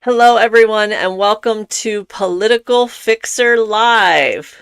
Hello, everyone, and welcome to Political Fixer Live.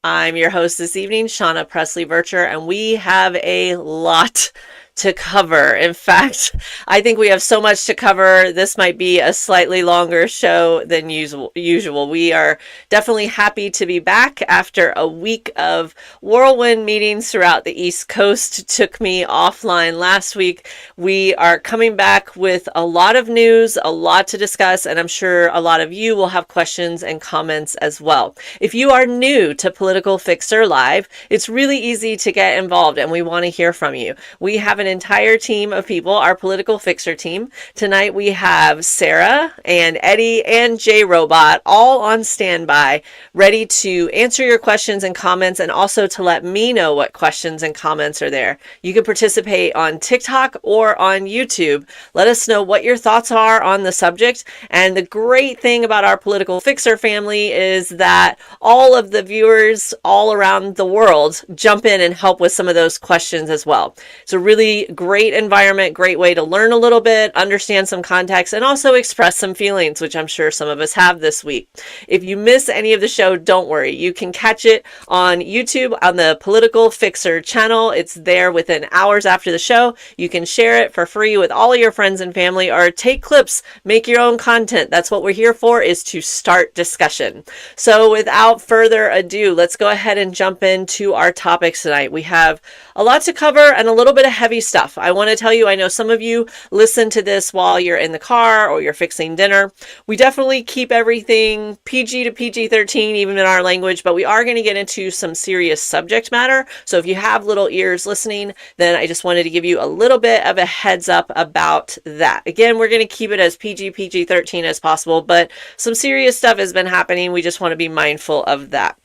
I'm your host this evening, Shawna Presley Vercher, and we have a lot to cover. In fact, I think we have so much to cover. This might be a slightly longer show than usual. We are definitely happy to be back after a week of whirlwind meetings throughout the East Coast. Took me offline last week. We are coming back with a lot of news, a lot to discuss, and I'm sure a lot of you will have questions and comments as well. If you are new to Political Fixer Live, it's really easy to get involved, and we want to hear from you. We have an entire team of people, our Political Fixer team. Tonight we have Sarah and Eddie and J Robot all on standby, ready to answer your questions and comments, and also to let me know what questions and comments are there. You can participate on TikTok or on YouTube. Let us know what your thoughts are on the subject. And the great thing about our Political Fixer family is that all of the viewers all around the world jump in and help with some of those questions as well. It's a really great environment, great way to learn a little bit, understand some context, and also express some feelings, which I'm sure some of us have this week. If you miss any of the show, don't worry. You can catch it on YouTube on the Political Fixer channel. It's there within hours after the show. You can share it for free with all of your friends and family, or take clips, make your own content. That's what we're here for, is to start discussion. So without further ado, let's go ahead and jump into our topics tonight. We have a lot to cover and a little bit of heavy stuff. I want to tell you, I know some of you listen to this while you're in the car or you're fixing dinner. We definitely keep everything PG to PG-13, even in our language, but we are going to get into some serious subject matter. So if you have little ears listening, then I just wanted to give you a little bit of a heads up about that. Again, we're going to keep it as PG-13 as possible, but some serious stuff has been happening. We just want to be mindful of that.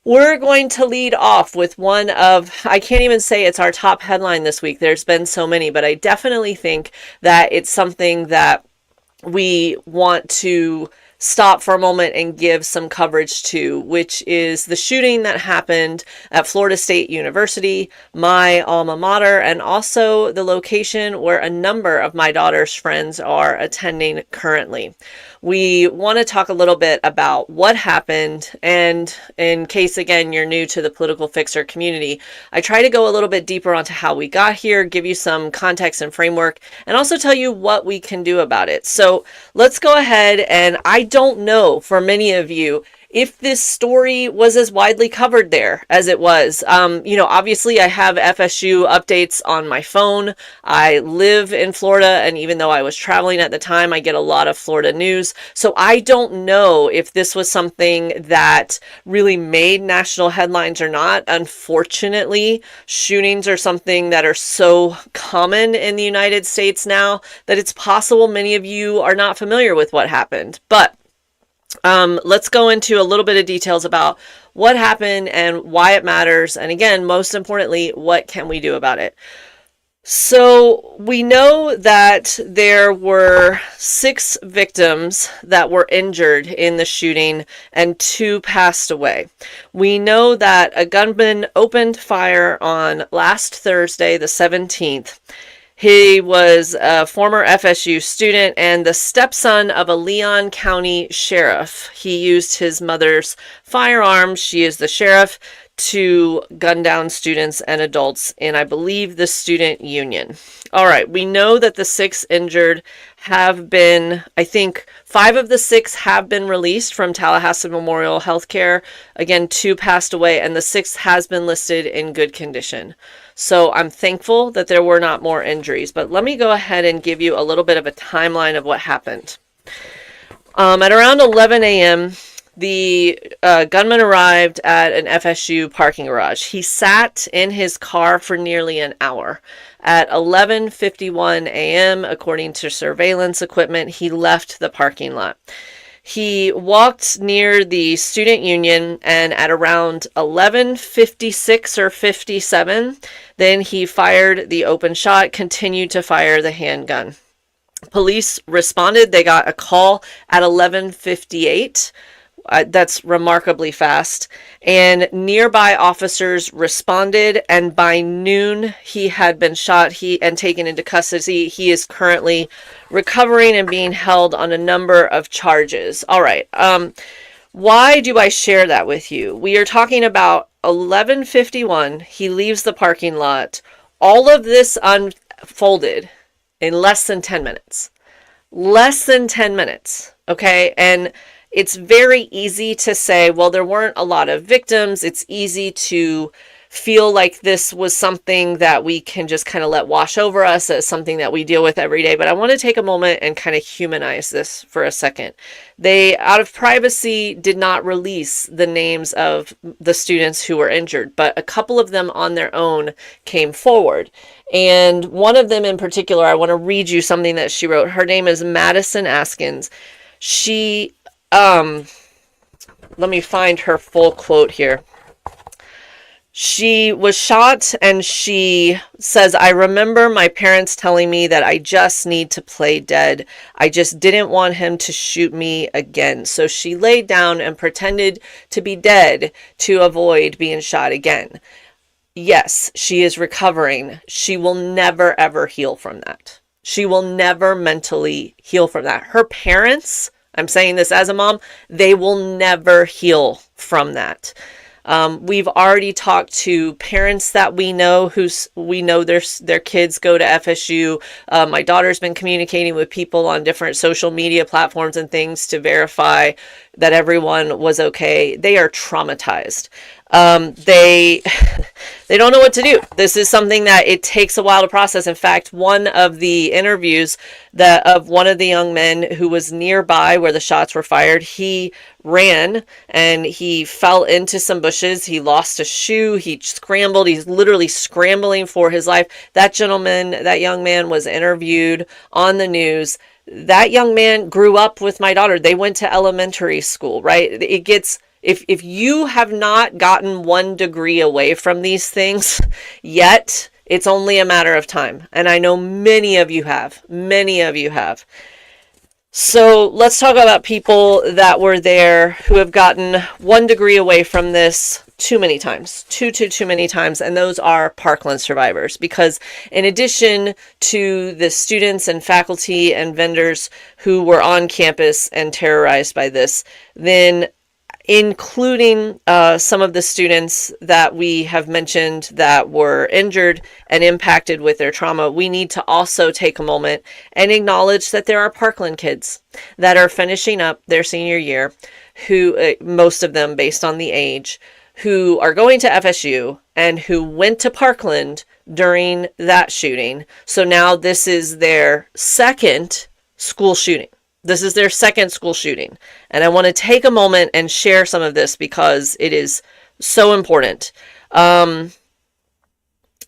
We're going to lead off with one of, I can't even say it's our top headline this week. There's been so many, but I definitely think that it's something that we want to stop for a moment and give some coverage to, which is the shooting that happened at Florida State University, my alma mater, and also the location where a number of my daughter's friends are attending currently. We want to talk a little bit about what happened, and in case, again, you're new to the Political Fixer community, I try to go a little bit deeper onto how we got here, give you some context and framework, and also tell you what we can do about it. So let's go ahead, and I don't know for many of you if this story was as widely covered there as it was. Obviously I have FSU updates on my phone. I live in Florida, and even though I was traveling at the time, I get a lot of Florida news. So I don't know if this was something that really made national headlines or not. Unfortunately, shootings are something that are so common in the United States now that it's possible many of you are not familiar with what happened. But let's go into a little bit of details about what happened and why it matters. And again, most importantly, what can we do about it? So we know that there were 6 victims that were injured in the shooting and 2 passed away. We know that a gunman opened fire on last Thursday, the 17th. He was a former FSU student and the stepson of a Leon County sheriff. He used his mother's firearms, she is the sheriff, to gun down students and adults in, I believe, the student union. All right, we know that the 6 injured have been, I think 5 of the 6 have been released from Tallahassee Memorial Healthcare. Again, 2 passed away, and the 6th has been listed in good condition. So I'm thankful that there were not more injuries. But let me go ahead and give you a little bit of a timeline of what happened. At around 11 a.m., the gunman arrived at an FSU parking garage. He sat in his car for nearly an hour. At 11:51 a.m., according to surveillance equipment, he left the parking lot. He walked near the student union, and at around 11:56 or 57, then he fired the open shot, continued to fire the handgun. Police responded. They got a call at 11:58. That's remarkably fast. And nearby officers responded, and by noon he had been shot and taken into custody. He is currently recovering and being held on a number of charges. All right. Why do I share that with you? We are talking about 11:51. He leaves the parking lot. All of this unfolded in less than 10 minutes. Less than 10 minutes. Okay. And it's very easy to say, well, there weren't a lot of victims. It's easy to feel like this was something that we can just kind of let wash over us as something that we deal with every day. But I want to take a moment and kind of humanize this for a second. They, out of privacy, did not release the names of the students who were injured, but a couple of them on their own came forward. And one of them in particular, I want to read you something that she wrote. Her name is Madison Askins. She, let me find her full quote here. She was shot and she says, I remember my parents telling me that I just need to play dead. I just didn't want him to shoot me again. So she laid down and pretended to be dead to avoid being shot again. Yes, she is recovering. She will never, ever heal from that. She will never mentally heal from that. Her parents, I'm saying this as a mom, they will never heal from that. We've already talked to parents that we know their kids go to FSU. My daughter's been communicating with people on different social media platforms and things to verify that everyone was okay. They are traumatized. They don't know what to do. This is something that it takes a while to process. In fact, one of the interviews of one of the young men who was nearby where the shots were fired, he ran and he fell into some bushes. He lost a shoe. He scrambled. He's literally scrambling for his life. That young man was interviewed on the news. That young man grew up with my daughter. They went to elementary school, right? If you have not gotten 1 degree away from these things yet, it's only a matter of time. And I know many of you have. Many of you have. So let's talk about people that were there who have gotten 1 degree away from this too many times. Too many times. And those are Parkland survivors. Because in addition to the students and faculty and vendors who were on campus and terrorized by this, then including some of the students that we have mentioned that were injured and impacted with their trauma, we need to also take a moment and acknowledge that there are Parkland kids that are finishing up their senior year, who, most of them based on the age, who are going to FSU and who went to Parkland during that shooting. So now this is their second school shooting. This is their second school shooting. And I want to take a moment and share some of this because it is so important.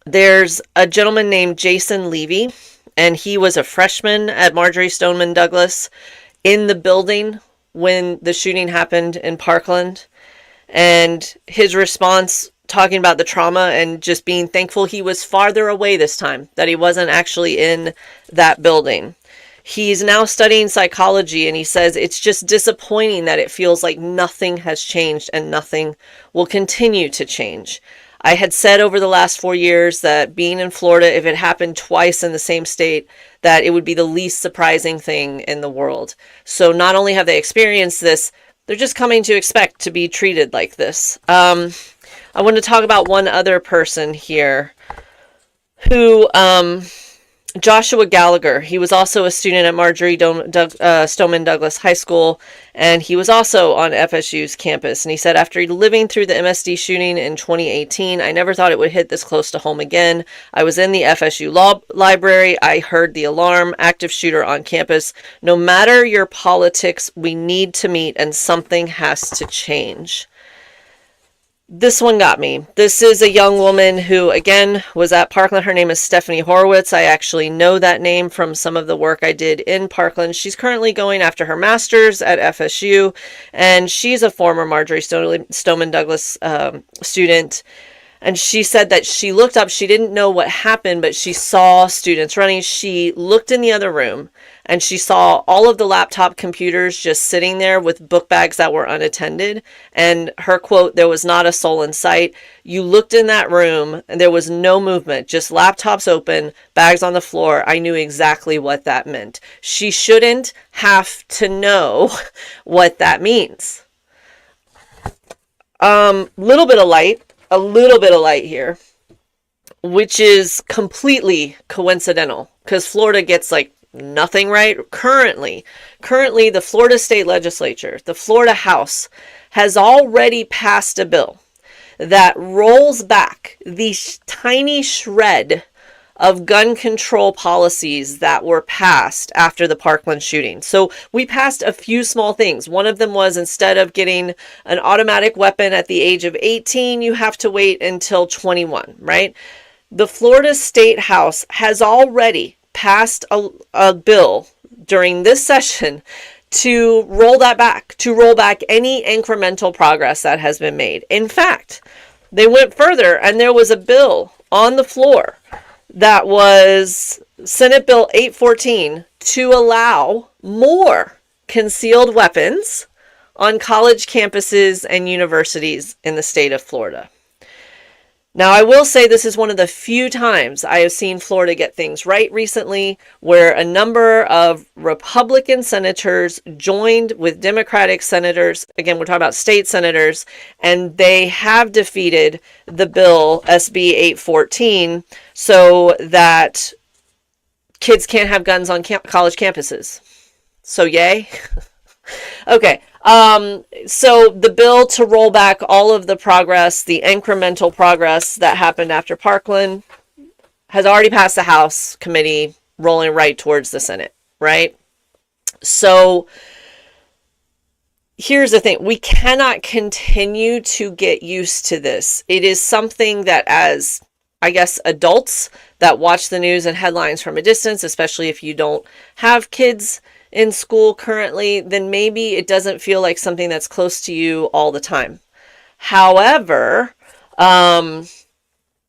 There's a gentleman named Jason Levy, and he was a freshman at Marjory Stoneman Douglas in the building when the shooting happened in Parkland. And his response, talking about the trauma and just being thankful he was farther away this time, that he wasn't actually in that building. He's now studying psychology, and he says it's just disappointing that it feels like nothing has changed and nothing will continue to change. I had said over the last 4 years that being in Florida, if it happened twice in the same state, that it would be the least surprising thing in the world. So not only have they experienced this, they're just coming to expect to be treated like this. I want to talk about one other person here who... Joshua Gallagher. He was also a student at Marjory Stoneman Douglas High School, and he was also on FSU's campus. And he said, after living through the MSD shooting in 2018, I never thought it would hit this close to home again. I was in the FSU law library. I heard the alarm, active shooter on campus. No matter your politics, we need to meet, and something has to change. This one got me. This is a young woman who, again, was at Parkland. Her name is Stephanie Horowitz. I actually know that name from some of the work I did in Parkland. She's currently going after her master's at FSU, and she's a former Marjory Stoneman Douglas student. And she said that she looked up, she didn't know what happened, but she saw students running. She looked in the other room and she saw all of the laptop computers just sitting there with book bags that were unattended. And her quote, "There was not a soul in sight. You looked in that room and there was no movement, just laptops open, bags on the floor. I knew exactly what that meant." She shouldn't have to know what that means. A little bit of light here, which is completely coincidental because Florida gets like nothing right currently. Currently, the Florida State Legislature, the Florida House, has already passed a bill that rolls back the tiny shred of gun control policies that were passed after the Parkland shooting. So we passed a few small things. One of them was, instead of getting an automatic weapon at the age of 18, you have to wait until 21, right? The Florida State House has already passed a bill during this session to roll that back, to roll back any incremental progress that has been made. In fact, they went further, and there was a bill on the floor that was Senate Bill 814 to allow more concealed weapons on college campuses and universities in the state of Florida. Now, I will say this is one of the few times I have seen Florida get things right recently, where a number of Republican senators joined with Democratic senators. Again, we're talking about state senators, and they have defeated the bill SB 814 so that kids can't have guns on college campuses. So yay. Okay. So the bill to roll back all of the progress, the incremental progress that happened after Parkland, has already passed the House committee, rolling right towards the Senate, right? So here's the thing. We cannot continue to get used to this. It is something that, as I guess adults that watch the news and headlines from a distance, especially if you don't have kids in school currently, then maybe it doesn't feel like something that's close to you all the time. However,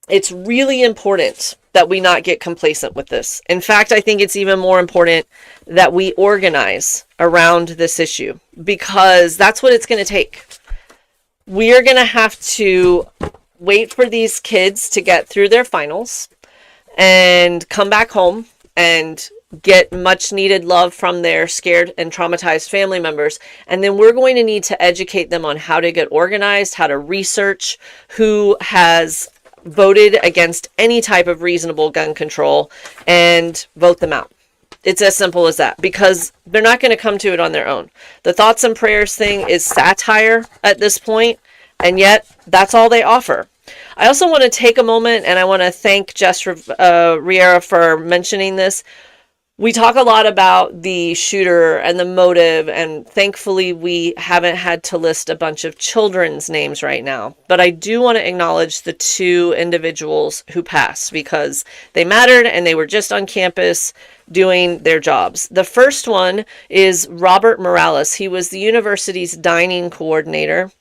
it's really important that we not get complacent with this. In fact, I think it's even more important that we organize around this issue, because that's what it's going to take. We are going to have to wait for these kids to get through their finals and come back home and get much needed love from their scared and traumatized family members. And then we're going to need to educate them on how to get organized, how to research who has voted against any type of reasonable gun control, and vote them out. It's as simple as that, because they're not going to come to it on their own. The thoughts and prayers thing is satire at this point, and yet that's all they offer. I also want to take a moment, and I want to thank Jess Riera for mentioning this. We talk a lot about the shooter and the motive, and thankfully we haven't had to list a bunch of children's names right now. But I do want to acknowledge the two individuals who passed, because they mattered and they were just on campus doing their jobs. The first one is Robert Morales. He was the university's dining coordinator.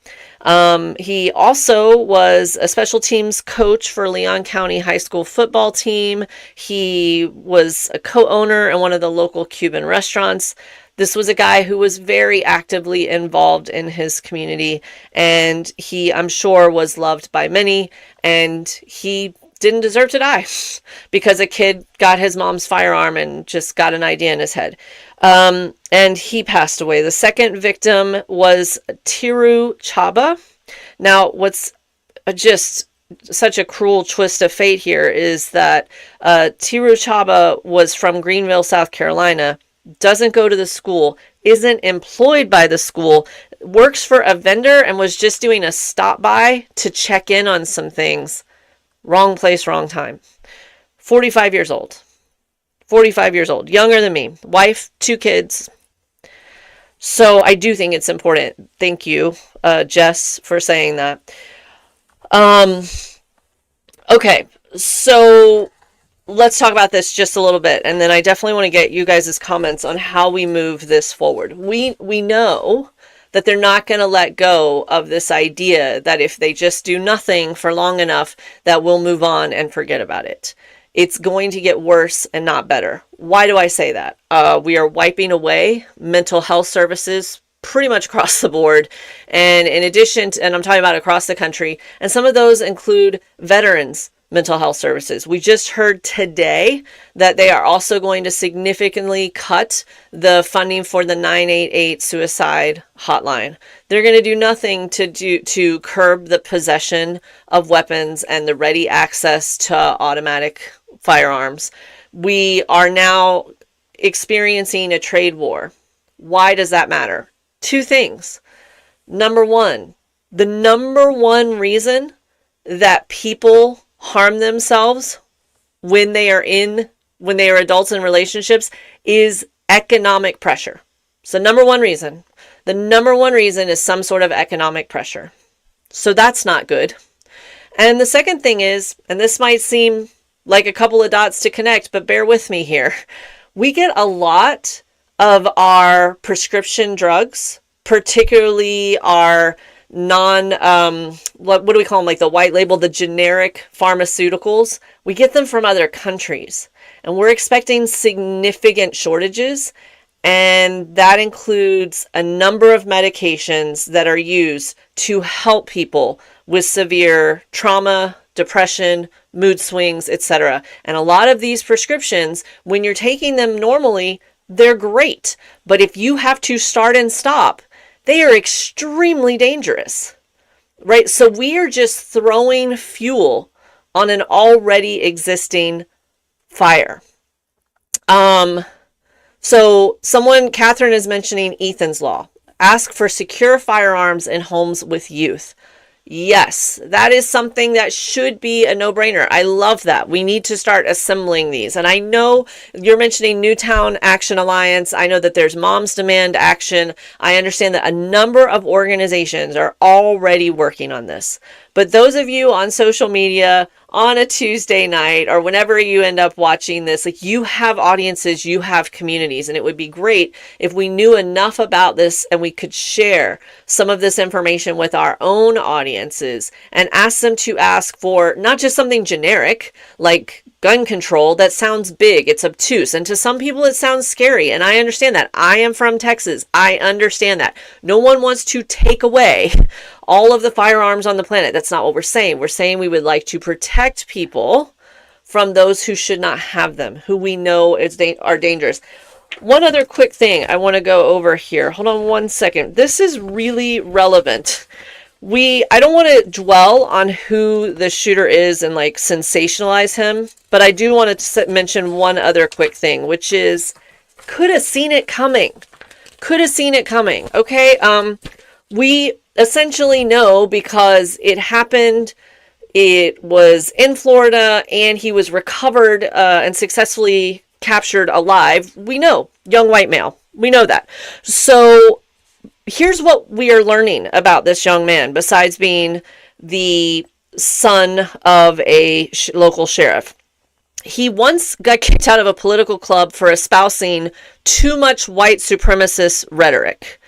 He also was a special teams coach for Leon County High School football team. He was a co-owner in one of the local Cuban restaurants. This was a guy who was very actively involved in his community, and he, I'm sure, was loved by many, and he didn't deserve to die because a kid got his mom's firearm and just got an idea in his head. And he passed away. The second victim was Tiru Chaba. Now, what's just such a cruel twist of fate here is that Tiru Chaba was from Greenville, South Carolina, doesn't go to the school, isn't employed by the school, works for a vendor, and was just doing a stop by to check in on some things. Wrong place, wrong time. 45 years old. 45 years old. Younger than me. Wife, 2 kids. So I do think it's important. Thank you, Jess, for saying that. Okay, so let's talk about this just a little bit, and then I definitely want to get you guys' comments on how we move this forward. We know that they're not going to let go of this idea that if they just do nothing for long enough, that we'll move on and forget about it. It's going to get worse and not better. Why do I say that? We are wiping away mental health services pretty much across the board. And in addition to, and I'm talking about across the country, and some of those include veterans mental health services. We just heard today that they are also going to significantly cut the funding for the 988 suicide hotline. They're going to do nothing to curb the possession of weapons and the ready access to automatic firearms. We are now experiencing a trade war. Why does that matter? Two things. Number one, the number one reason that people harm themselves when they are adults in relationships is economic pressure. So number one reason. The number one reason is some sort of economic pressure. So that's not good. And the second thing is, and this might seem like a couple of dots to connect, but bear with me here. We get a lot of our prescription drugs, particularly our what do we call them? Like the white label, the generic pharmaceuticals. We get them from other countries, and we're expecting significant shortages. And that includes a number of medications that are used to help people with severe trauma, depression, mood swings, etc. And a lot of these prescriptions, when you're taking them normally, they're great. But if you have to start and stop, they are extremely dangerous, right? So we are just throwing fuel on an already existing fire. So Catherine is mentioning Ethan's Law. Ask for secure firearms in homes with youth. Yes, that is something that should be a no-brainer. I love that. We need to start assembling these. And I know you're mentioning Newtown Action Alliance. I know that there's Moms Demand Action. I understand that a number of organizations are already working on this. But those of you on social media on a Tuesday night or whenever you end up watching this, like, you have audiences, you have communities, and it would be great if we knew enough about this and we could share some of this information with our own audiences and ask them to ask for not just something generic like gun control that sounds big, it's obtuse, and to some people it sounds scary, and I understand that. I am from Texas. I understand that. No one wants to take away all of the firearms on the planet. That's not what we're saying. We're saying we would like to protect people from those who should not have them, who we know are dangerous. One other quick thing I want to go over here. Hold on one second. This is really relevant. I don't want to dwell on who the shooter is and like sensationalize him, but I do want to mention one other quick thing, which is could have seen it coming. Could have seen it coming. Okay. We essentially know because it happened. It was in Florida and he was recovered and successfully captured alive. We know, young white male. We know that. So here's what we are learning about this young man, besides being the son of a local sheriff. He once got kicked out of a political club for espousing too much white supremacist rhetoric.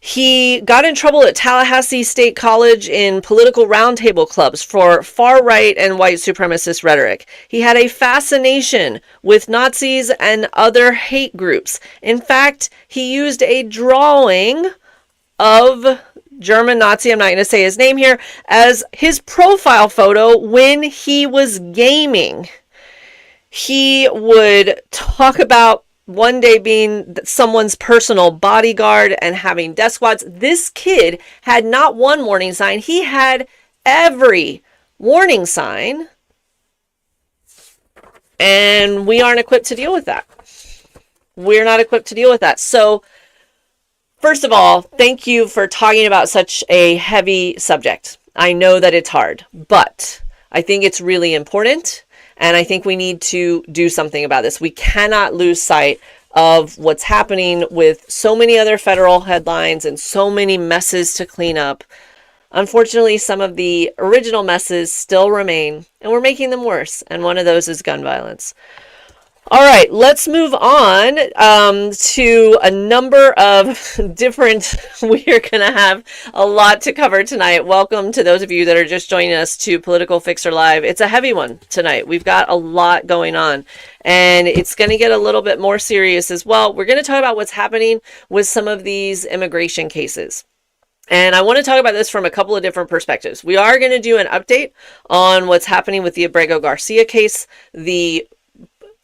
He got in trouble at Tallahassee State College in political roundtable clubs for far-right and white supremacist rhetoric. He had a fascination with Nazis and other hate groups. In fact, he used a drawing of German Nazi, I'm not going to say his name here, as his profile photo when he was gaming. He would talk about one day being someone's personal bodyguard and having death squads. This kid had not one warning sign. He had every warning sign. And we aren't equipped to deal with that. We're not equipped to deal with that. So, first of all, thank you for talking about such a heavy subject. I know that it's hard, but I think it's really important. And I think we need to do something about this. We cannot lose sight of what's happening with so many other federal headlines and so many messes to clean up. Unfortunately, some of the original messes still remain, and we're making them worse. And one of those is gun violence. All right, let's move on to a number of different. We are going to have a lot to cover tonight. Welcome to those of you that are just joining us to Political Fixer Live. It's a heavy one tonight. We've got a lot going on, and it's going to get a little bit more serious as well. We're going to talk about what's happening with some of these immigration cases. And I want to talk about this from a couple of different perspectives. We are going to do an update on what's happening with the Abrego Garcia case, the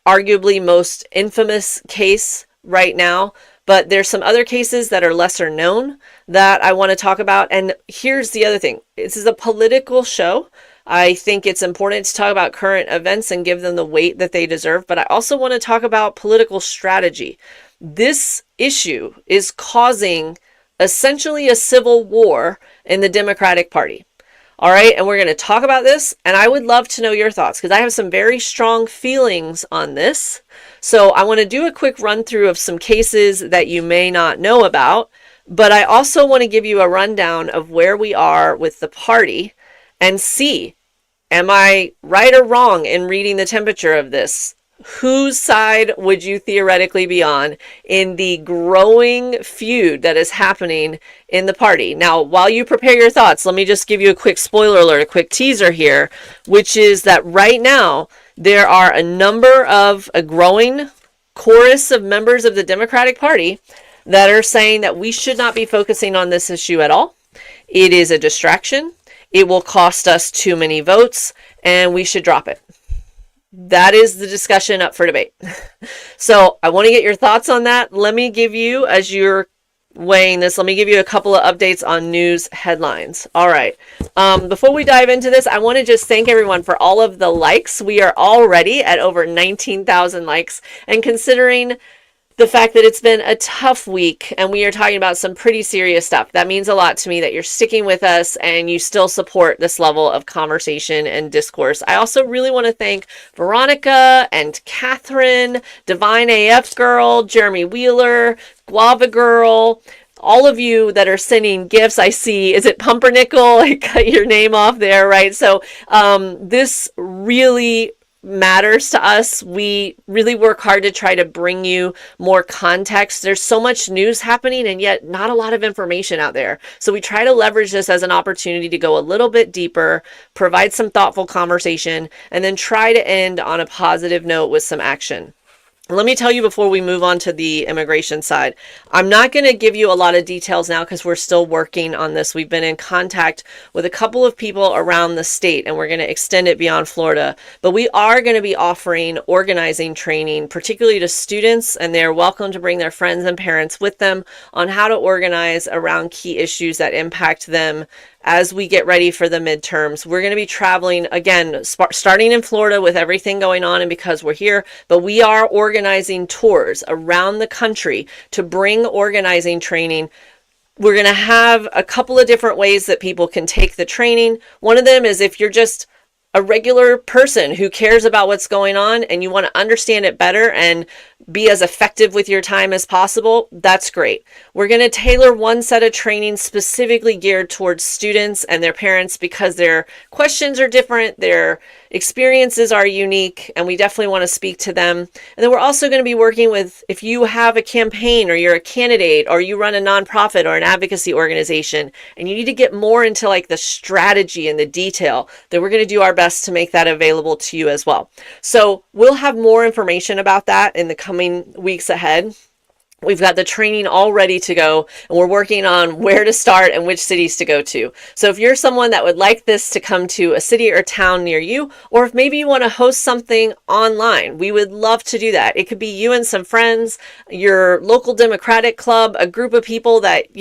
arguably most infamous case right now, but there's some other cases that are lesser known that I want to talk about. And here's the other thing. This is a political show. I think it's important to talk about current events and give them the weight that they deserve, but I also want to talk about political strategy. This issue is causing essentially a civil war in the Democratic Party. All right, and we're going to talk about this, and I would love to know your thoughts because I have some very strong feelings on this. So I want to do a quick run through of some cases that you may not know about, but I also want to give you a rundown of where we are with the party and see, am I right or wrong in reading the temperature of this? Whose side would you theoretically be on in the growing feud that is happening in the party? Now, while you prepare your thoughts, let me just give you a quick spoiler alert, a quick teaser here, which is that right now there are a growing chorus of members of the Democratic Party that are saying that we should not be focusing on this issue at all. It is a distraction. It will cost us too many votes, and we should drop it. That is the discussion up for debate. So I want to get your thoughts on that. Let me give you, as you're weighing this, let me give you a couple of updates on news headlines. All right. Before we dive into this, I want to just thank everyone for all of the likes. We are already at over 19,000 likes. And considering the fact that it's been a tough week and we are talking about some pretty serious stuff, that means a lot to me that you're sticking with us and you still support this level of conversation and discourse. I also really want to thank Veronica and Catherine, Divine AF Girl, Jeremy Wheeler, Guava Girl, all of you that are sending gifts. I see, is it Pumpernickel? I cut your name off there, right? So this really matters to us. We really work hard to try to bring you more context. There's so much news happening and yet not a lot of information out there. So we try to leverage this as an opportunity to go a little bit deeper, provide some thoughtful conversation, and then try to end on a positive note with some action. Let me tell you before we move on to the immigration side, I'm not going to give you a lot of details now because we're still working on this. We've been in contact with a couple of people around the state and we're going to extend it beyond Florida. But we are going to be offering organizing training, particularly to students, and they're welcome to bring their friends and parents with them on how to organize around key issues that impact them as we get ready for the midterms. We're going to be traveling again, starting in Florida with everything going on and because we're here, but we are organizing tours around the country to bring organizing training. We're going to have a couple of different ways that people can take the training. One of them is if you're just a regular person who cares about what's going on and you want to understand it better and be as effective with your time as possible, that's great. We're going to tailor one set of training specifically geared towards students and their parents because their questions are different, their experiences are unique, and we definitely want to speak to them. And then we're also going to be working with, if you have a campaign or you're a candidate or you run a nonprofit or an advocacy organization and you need to get more into like the strategy and the detail, then we're going to do our best to make that available to you as well. So we'll have more information about that in the coming weeks ahead. We've got the training all ready to go, and we're working on where to start and which cities to go to. So if you're someone that would like this to come to a city or town near you, or if maybe you want to host something online, we would love to do that. It could be you and some friends, your local Democratic club, a group of people that,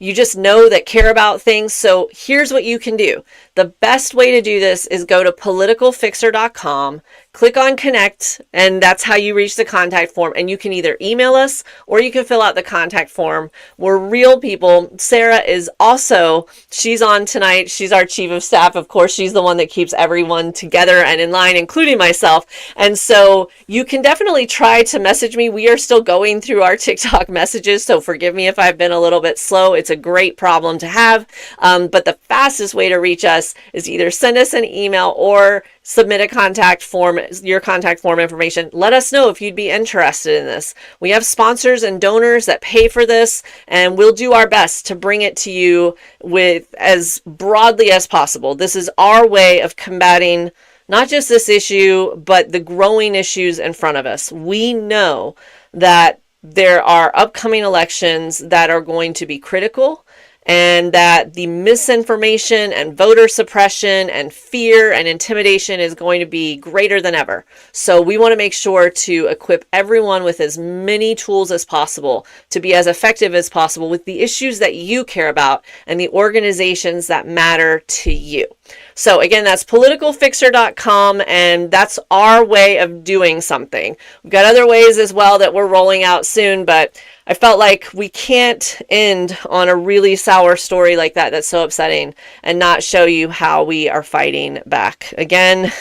you just know that care about things. So here's what you can do. The best way to do this is go to politicalfixer.com, click on connect, and that's how you reach the contact form. And you can either email us or you can fill out the contact form. We're real people. Sarah is also, she's on tonight. She's our chief of staff. Of course, she's the one that keeps everyone together and in line, including myself. And so you can definitely try to message me. We are still going through our TikTok messages, so forgive me if I've been a little bit slow. It's a great problem to have. But the fastest way to reach us is either send us an email or submit a contact form, your contact form information. Let us know if you'd be interested in this. We have sponsors and donors that pay for this, and we'll do our best to bring it to you with as broadly as possible. This is our way of combating not just this issue, but the growing issues in front of us. We know that there are upcoming elections that are going to be critical, and that the misinformation and voter suppression and fear and intimidation is going to be greater than ever. So we want to make sure to equip everyone with as many tools as possible to be as effective as possible with the issues that you care about and the organizations that matter to you. So again, that's politicalfixer.com, and that's our way of doing something. We've got other ways as well that we're rolling out soon, but I felt like we can't end on a really sour story like that that's so upsetting and not show you how we are fighting back. Again,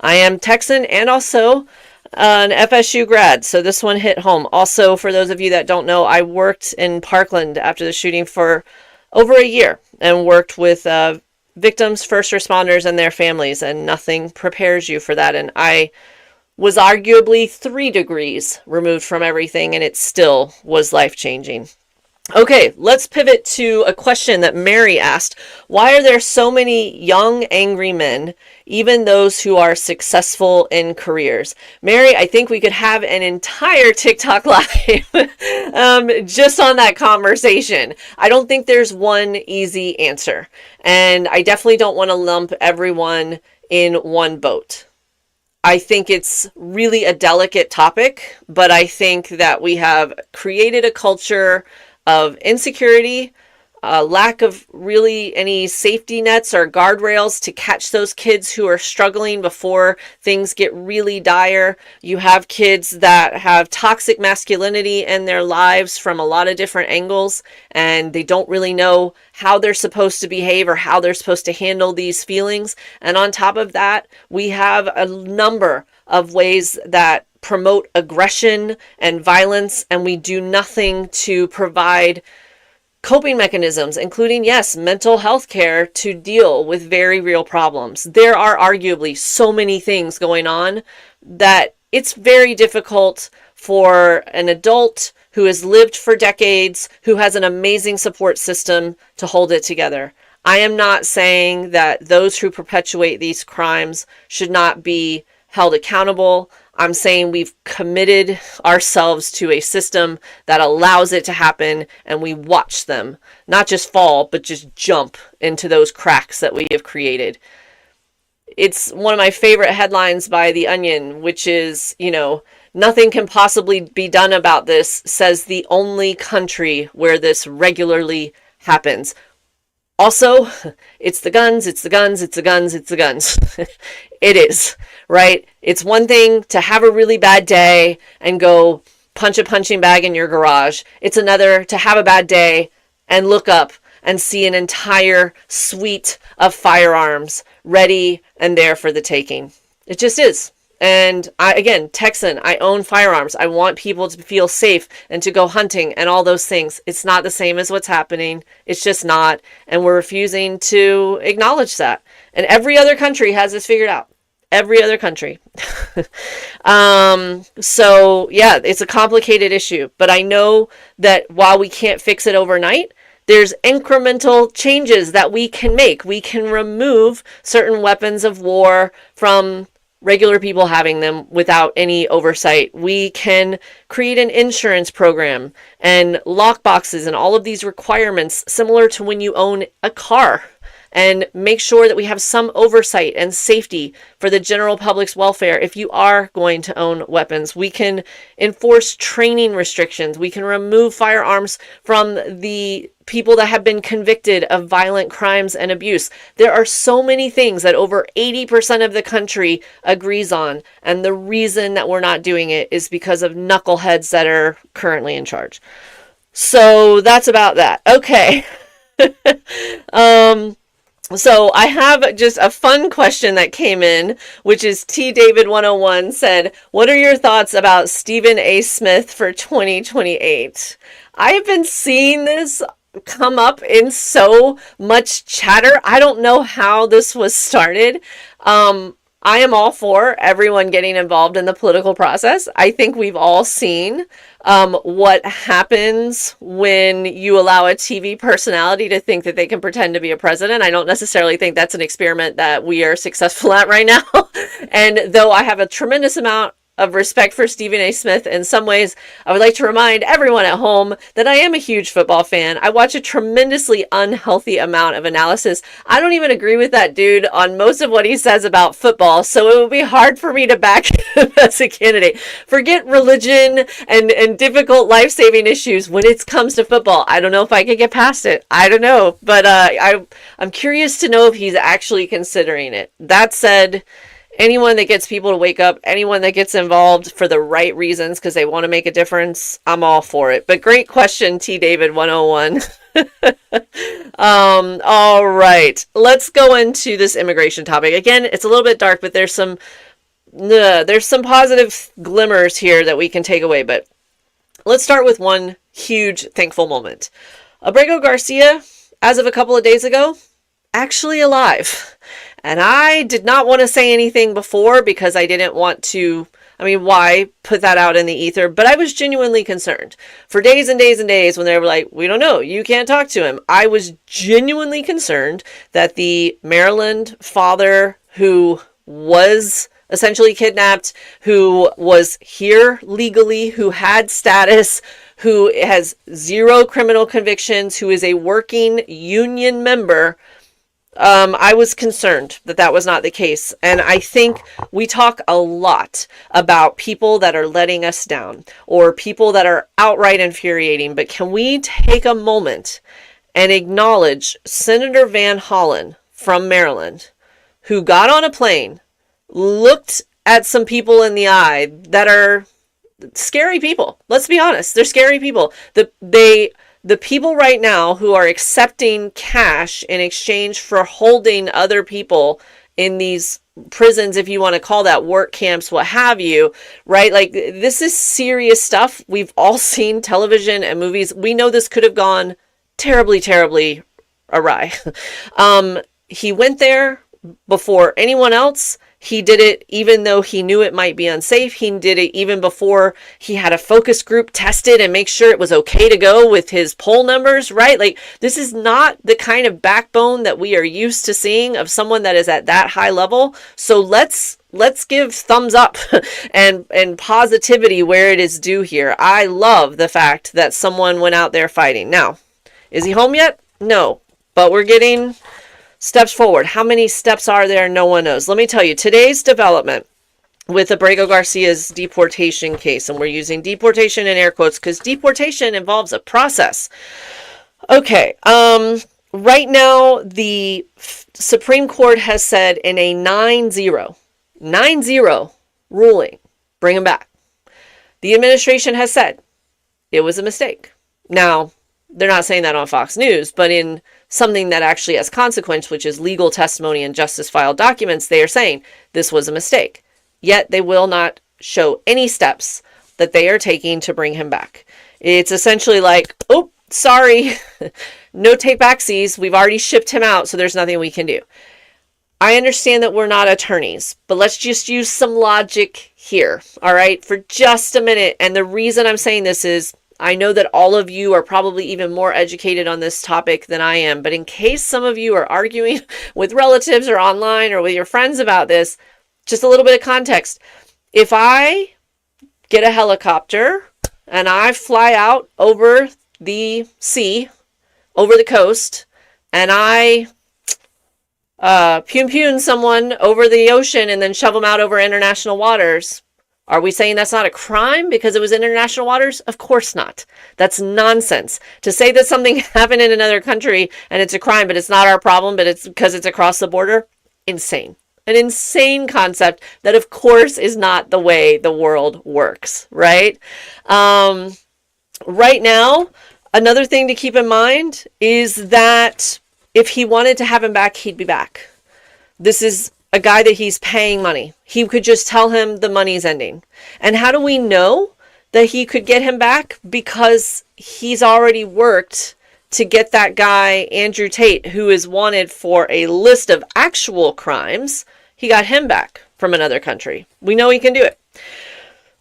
I am Texan and also an FSU grad, so this one hit home. Also, for those of you that don't know, I worked in Parkland after the shooting for over a year and worked with victims, first responders, and their families, and nothing prepares you for that. And I was arguably 3 degrees removed from everything, and it still was life-changing. Okay, let's pivot to a question that Mary asked. Why are there so many young, angry men, even those who are successful in careers? Mary, I think we could have an entire TikTok live just on that conversation. I don't think there's one easy answer, and I definitely don't want to lump everyone in one boat. I think it's really a delicate topic, but I think that we have created a culture of insecurity, lack of really any safety nets or guardrails to catch those kids who are struggling before things get really dire. You have kids that have toxic masculinity in their lives from a lot of different angles, and they don't really know how they're supposed to behave or how they're supposed to handle these feelings. And on top of that, we have a number of ways that promote aggression and violence, and we do nothing to provide coping mechanisms, including, yes, mental health care to deal with very real problems. There are arguably so many things going on that it's very difficult for an adult who has lived for decades, who has an amazing support system, to hold it together. I am not saying that those who perpetuate these crimes should not be held accountable. I'm saying we've committed ourselves to a system that allows it to happen, and we watch them not just fall, but just jump into those cracks that we have created. It's one of my favorite headlines by The Onion, which is, nothing can possibly be done about this, says the only country where this regularly happens. Also, it's the guns, it's the guns, it's the guns, it's the guns. It is, right? It's one thing to have a really bad day and go punch a punching bag in your garage. It's another to have a bad day and look up and see an entire suite of firearms ready and there for the taking. It just is. And again, Texan, I own firearms. I want people to feel safe and to go hunting and all those things. It's not the same as what's happening. It's just not. And we're refusing to acknowledge that. And every other country has this figured out. Every other country. So yeah, it's a complicated issue. But I know that while we can't fix it overnight, there's incremental changes that we can make. We can remove certain weapons of war from regular people having them without any oversight. We can create an insurance program and lock boxes and all of these requirements similar to when you own a car, and make sure that we have some oversight and safety for the general public's welfare if you are going to own weapons. We can enforce training restrictions. We can remove firearms from the people that have been convicted of violent crimes and abuse. There are so many things that over 80% of the country agrees on, and the reason that we're not doing it is because of knuckleheads that are currently in charge. So that's about that. Okay. So I have just a fun question that came in, which is T David 101 said, what are your thoughts about Stephen A. Smith for 2028? I have been seeing this come up in so much chatter. I don't know how this was started. I am all for everyone getting involved in the political process. I think we've all seen what happens when you allow a TV personality to think that they can pretend to be a president. I don't necessarily think that's an experiment that we are successful at right now. And though I have a tremendous amount of respect for Stephen A. Smith, in some ways, I would like to remind everyone at home that I am a huge football fan. I watch a tremendously unhealthy amount of analysis. I don't even agree with that dude on most of what he says about football, so it would be hard for me to back him as a candidate. Forget religion and difficult life-saving issues when it comes to football. I don't know if I could get past it. I don't know, but I'm curious to know if he's actually considering it. That said, anyone that gets people to wake up, anyone that gets involved for the right reasons because they want to make a difference, I'm all for it. But great question, T. David 101. All right, let's go into this immigration topic. Again, it's a little bit dark, but there's some positive glimmers here that we can take away. But let's start with one huge thankful moment. Abrego Garcia, as of a couple of days ago, actually alive. And I did not want to say anything before because I didn't want to, why put that out in the ether? But I was genuinely concerned. For days and days and days when they were like, we don't know, you can't talk to him. I was genuinely concerned that the Maryland father who was essentially kidnapped, who was here legally, who had status, who has zero criminal convictions, who is a working union member, I was concerned that that was not the case. And I think we talk a lot about people that are letting us down or people that are outright infuriating. But can we take a moment and acknowledge Senator Van Hollen from Maryland, who got on a plane, looked at some people in the eye that are scary people. Let's be honest. They're scary people. The people right now who are accepting cash in exchange for holding other people in these prisons, if you want to call that, work camps, what have you, right? Like, this is serious stuff. We've all seen television and movies. We know this could have gone terribly, terribly awry. He went there before anyone else. He did it even though he knew it might be unsafe. He did it even before he had a focus group tested and make sure it was okay to go with his poll numbers, right? Like, this is not the kind of backbone that we are used to seeing of someone that is at that high level. So let's give thumbs up and positivity where it is due here. I love the fact that someone went out there fighting. Now, is he home yet? No, but we're getting steps forward. How many steps are there? No one knows. Let me tell you, today's development with Abrego Garcia's deportation case, and we're using deportation in air quotes because deportation involves a process. Okay, right now the Supreme Court has said in a 9-0 ruling, bring him back. The administration has said it was a mistake. Now, they're not saying that on Fox News, but in something that actually has consequence, which is legal testimony and justice file documents, they are saying this was a mistake. Yet they will not show any steps that they are taking to bring him back. It's essentially like, oh, sorry, no take backsies. We've already shipped him out, so there's nothing we can do. I understand that we're not attorneys, but let's just use some logic here, all right, for just a minute. And the reason I'm saying this is I know that all of you are probably even more educated on this topic than I am, but in case some of you are arguing with relatives or online or with your friends about this, just a little bit of context. If I get a helicopter and I fly out over the sea, over the coast, and I pun someone over the ocean and then shove them out over international waters, are we saying that's not a crime because it was international waters? Of course not. That's nonsense. To say that something happened in another country and it's a crime, but it's not our problem, but it's because it's across the border, insane. An insane concept that, of course, is not the way the world works, right? Right now, another thing to keep in mind is that if he wanted to have him back, he'd be back. This is a guy that he's paying money. He could just tell him the money's ending. And how do we know that he could get him back? Because he's already worked to get that guy, Andrew Tate, who is wanted for a list of actual crimes. He got him back from another country. We know he can do it.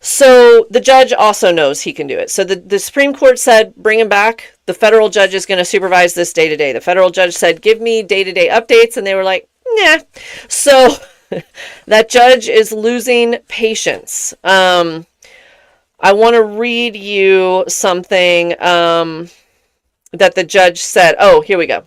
So the judge also knows he can do it. So the Supreme Court said, bring him back. The federal judge is going to supervise this day to day. The federal judge said, give me day-to-day updates. And they were like, nah. So that judge is losing patience. I want to read you something that the judge said. Oh, here we go.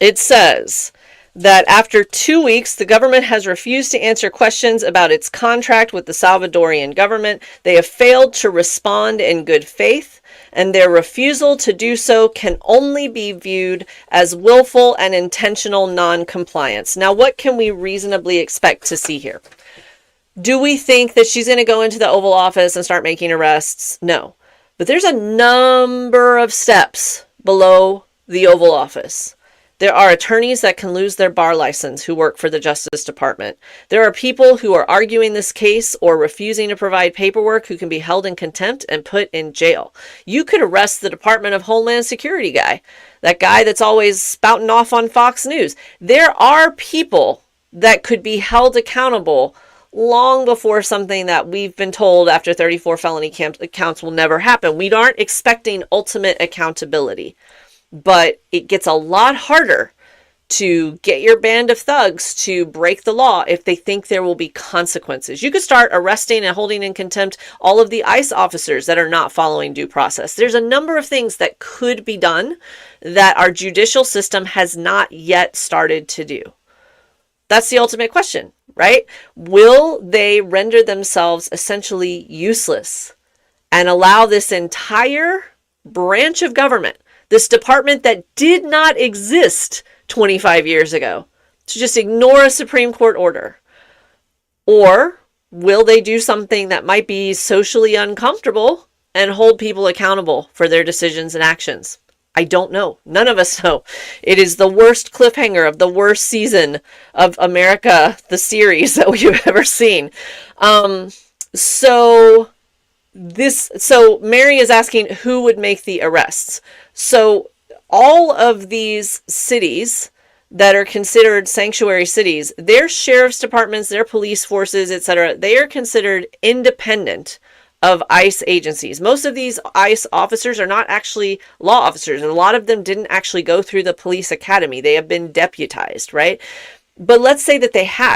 It says that after 2 weeks, the government has refused to answer questions about its contract with the Salvadorian government. They have failed to respond in good faith, and their refusal to do so can only be viewed as willful and intentional non-compliance. Now, what can we reasonably expect to see here? Do we think that she's going to go into the Oval Office and start making arrests? No. But there's a number of steps below the Oval Office. There are attorneys that can lose their bar license who work for the Justice Department. There are people who are arguing this case or refusing to provide paperwork who can be held in contempt and put in jail. You could arrest the Department of Homeland Security guy, that guy that's always spouting off on Fox News. There are people that could be held accountable long before something that we've been told after 34 felony counts will never happen. We aren't expecting ultimate accountability. But it gets a lot harder to get your band of thugs to break the law if they think there will be consequences. You could start arresting and holding in contempt all of the ICE officers that are not following due process. There's a number of things that could be done that our judicial system has not yet started to do. That's the ultimate question, right? Will they render themselves essentially useless and allow this entire branch of government, this department that did not exist 25 years ago, to just ignore a Supreme Court order? Or will they do something that might be socially uncomfortable and hold people accountable for their decisions and actions? I don't know. None of us know. It is the worst cliffhanger of the worst season of America, the series that we've ever seen. So Mary is asking who would make the arrests. So all of these cities that are considered sanctuary cities, their sheriff's departments, their police forces, etc., they are considered independent of ICE agencies. Most of these ICE officers are not actually law officers. A lot of them didn't actually go through the police academy. They have been deputized, right? But let's say that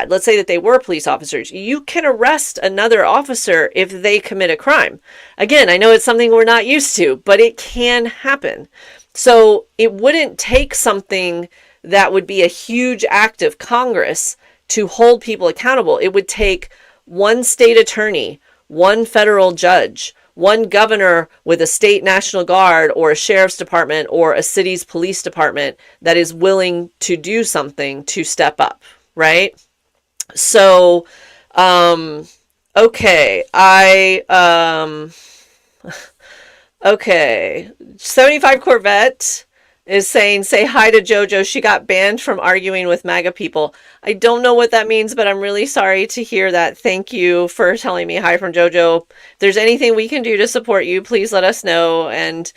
let's say that they were police officers. You can arrest another officer if they commit a crime. Again, I know it's something we're not used to, but it can happen. So it wouldn't take something that would be a huge act of Congress to hold people accountable. It would take one state attorney, one federal judge, one governor with a state National Guard or a sheriff's department or a city's police department that is willing to do something to step up, right? So, okay, 75 Corvette is saying, say hi to JoJo. She got banned from arguing with MAGA people. I don't know what that means, but I'm really sorry to hear that. Thank you for telling me hi from JoJo. If there's anything we can do to support you, please let us know. And,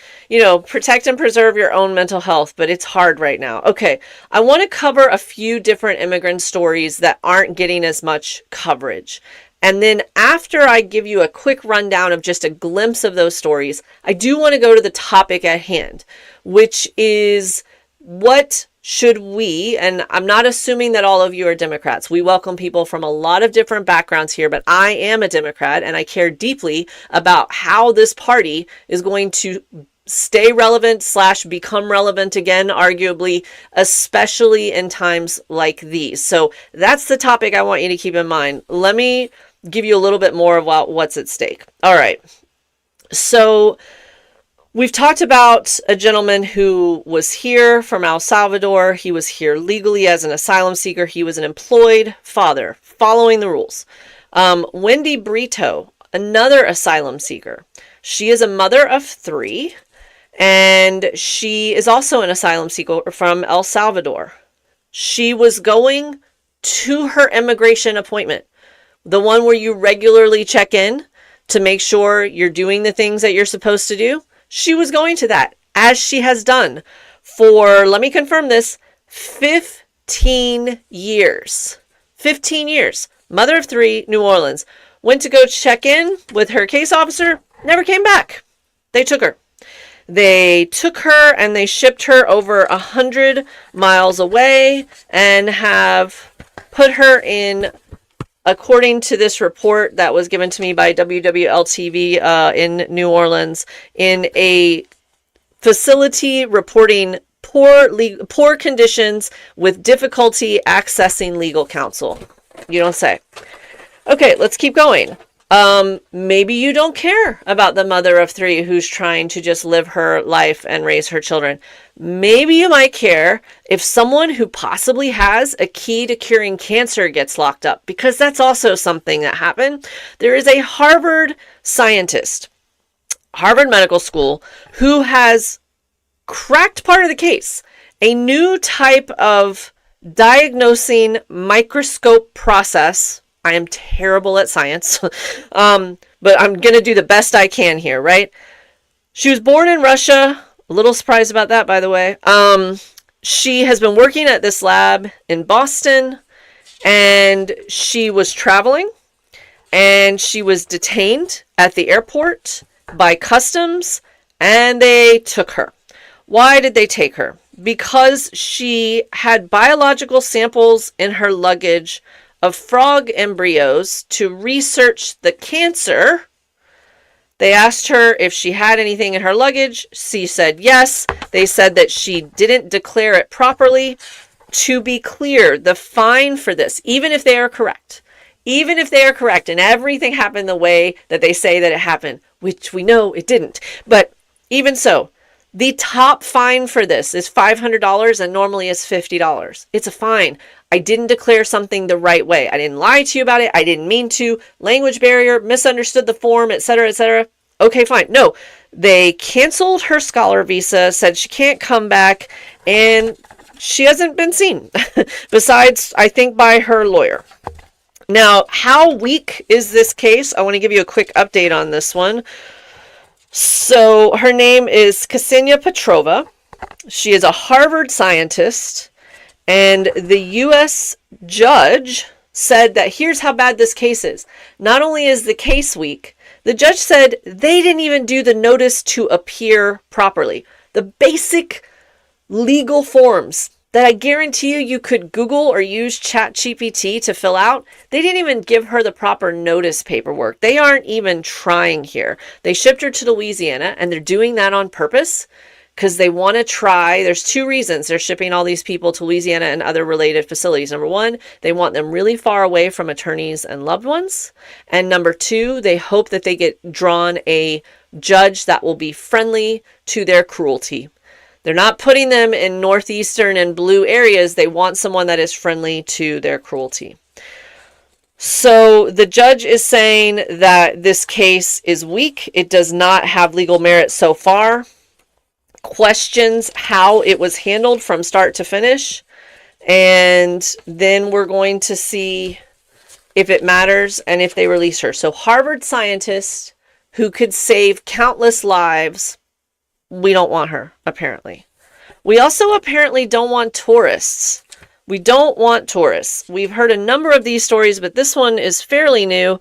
protect and preserve your own mental health, but it's hard right now. Okay, I want to cover a few different immigrant stories that aren't getting as much coverage. And then after I give you a quick rundown of just a glimpse of those stories, I do want to go to the topic at hand, which is what should we, and I'm not assuming that all of you are Democrats. We welcome people from a lot of different backgrounds here, but I am a Democrat and I care deeply about how this party is going to stay relevant / become relevant again, arguably, especially in times like these. So that's the topic I want you to keep in mind. Let me give you a little bit more about what's at stake. All right. So we've talked about a gentleman who was here from El Salvador. He was here legally as an asylum seeker. He was an employed father, following the rules. Wendy Brito, another asylum seeker. She is a mother of 3, and she is also an asylum seeker from El Salvador. She was going to her immigration appointment, the one where you regularly check in to make sure you're doing the things that you're supposed to do. She was going to that as she has done for, let me confirm this, 15 years. 15 years. Mother of three, New Orleans. Went to go check in with her case officer, never came back. They took her. They took her and they shipped her over 100 miles away and have put her in, according to this report that was given to me by WWL-TV in New Orleans, in a facility reporting poor conditions with difficulty accessing legal counsel. You don't say. Okay, let's keep going. Maybe you don't care about the mother of three who's trying to just live her life and raise her children. Maybe you might care if someone who possibly has a key to curing cancer gets locked up, because that's also something that happened. There is a Harvard scientist, Harvard Medical School, who has cracked part of the case. A new type of diagnosing microscope process. I am terrible at science, but I'm going to do the best I can here, right? She was born in Russia. A little surprised about that, by the way. She has been working at this lab in Boston, and she was traveling, and she was detained at the airport by customs, and they took her. Why did they take her? Because she had biological samples in her luggage of frog embryos to research the cancer. They asked her if she had anything in her luggage. She said yes. They said that she didn't declare it properly. To be clear, the fine for this, even if they are correct, and everything happened the way that they say that it happened, which we know it didn't, but even so, the top fine for this is $500 and normally it's $50. It's a fine. I didn't declare something the right way. I didn't lie to you about it. I didn't mean to. Language barrier, misunderstood the form, etc., etc. Okay, fine. No, they canceled her scholar visa, said she can't come back, and she hasn't been seen. Besides, I think, by her lawyer. Now, how weak is this case? I want to give you a quick update on this one. So her name is Ksenia Petrova. She is a Harvard scientist, and the U.S. judge said that here's how bad this case is. Not only is the case weak, the judge said they didn't even do the notice to appear properly. The basic legal forms that I guarantee you could Google or use ChatGPT to fill out. They didn't even give her the proper notice paperwork. They aren't even trying here. They shipped her to Louisiana, and they're doing that on purpose because they want to try. There's two reasons they're shipping all these people to Louisiana and other related facilities. Number one, they want them really far away from attorneys and loved ones. And number two, they hope that they get drawn a judge that will be friendly to their cruelty. They're not putting them in northeastern and blue areas. They want someone that is friendly to their cruelty. So the judge is saying that this case is weak. It does not have legal merit so far. Questions how it was handled from start to finish. And then we're going to see if it matters and if they release her. So Harvard scientist who could save countless lives. We don't want her, apparently. We also apparently don't want tourists. We don't want tourists. We've heard a number of these stories, but this one is fairly new.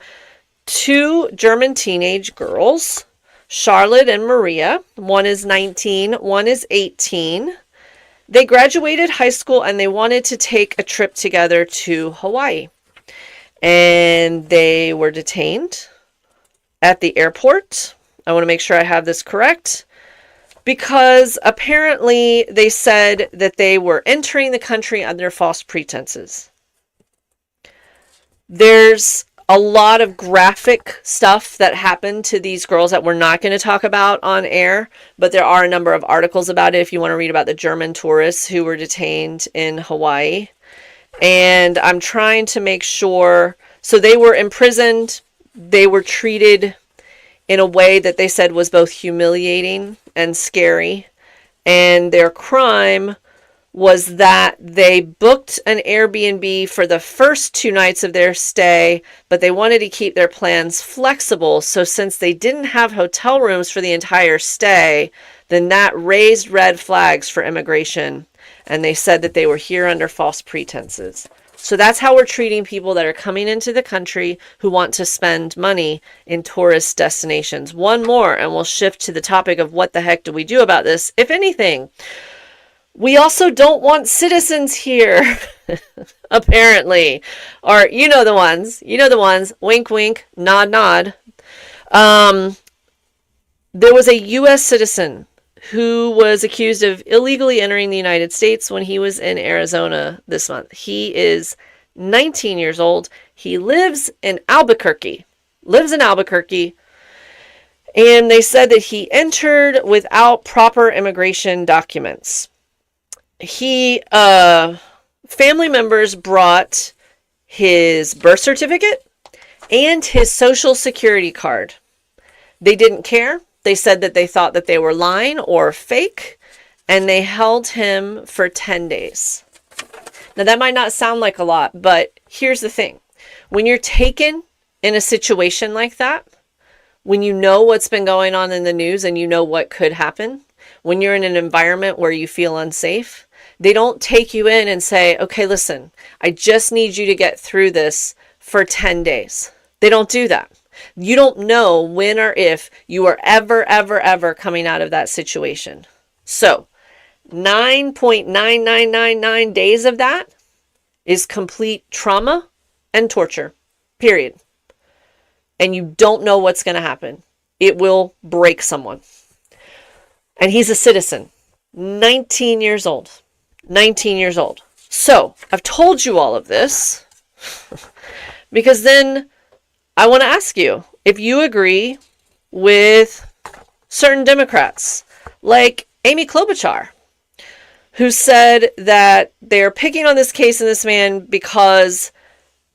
Two German teenage girls, Charlotte and Maria. One is 19, one is 18. They graduated high school and they wanted to take a trip together to Hawaii. And they were detained at the airport. I want to make sure I have this correct. Because apparently they said that they were entering the country under false pretenses. There's a lot of graphic stuff that happened to these girls that we're not going to talk about on air, but there are a number of articles about it if you want to read about the German tourists who were detained in Hawaii. And I'm trying to make sure, so they were imprisoned, they were treated in a way that they said was both humiliating and scary. And their crime was that they booked an Airbnb for the first 2 nights of their stay, but they wanted to keep their plans flexible. So since they didn't have hotel rooms for the entire stay, then that raised red flags for immigration. And they said that they were here under false pretenses. So that's how we're treating people that are coming into the country who want to spend money in tourist destinations. One more, and we'll shift to the topic of what the heck do we do about this, if anything. We also don't want citizens here, apparently. Or, you know the ones, wink, wink, nod, nod. There was a U.S. citizen who was accused of illegally entering the United States when he was in Arizona this month. He is 19 years old. He lives in Albuquerque. And they said that he entered without proper immigration documents. Family members brought his birth certificate and his social security card. They didn't care. They said that they thought that they were lying or fake, and they held him for 10 days. Now, that might not sound like a lot, but here's the thing. When you're taken in a situation like that, when you know what's been going on in the news and you know what could happen, when you're in an environment where you feel unsafe, they don't take you in and say, okay, listen, I just need you to get through this for 10 days. They don't do that. You don't know when or if you are ever coming out of that situation. So 9.9999 days of that is complete trauma and torture, period. And you don't know what's going to happen. It will break someone. And he's a citizen, 19 years old. 19 years old. So I've told you all of this because then I want to ask you if you agree with certain Democrats like Amy Klobuchar, who said that they're picking on this case and this man because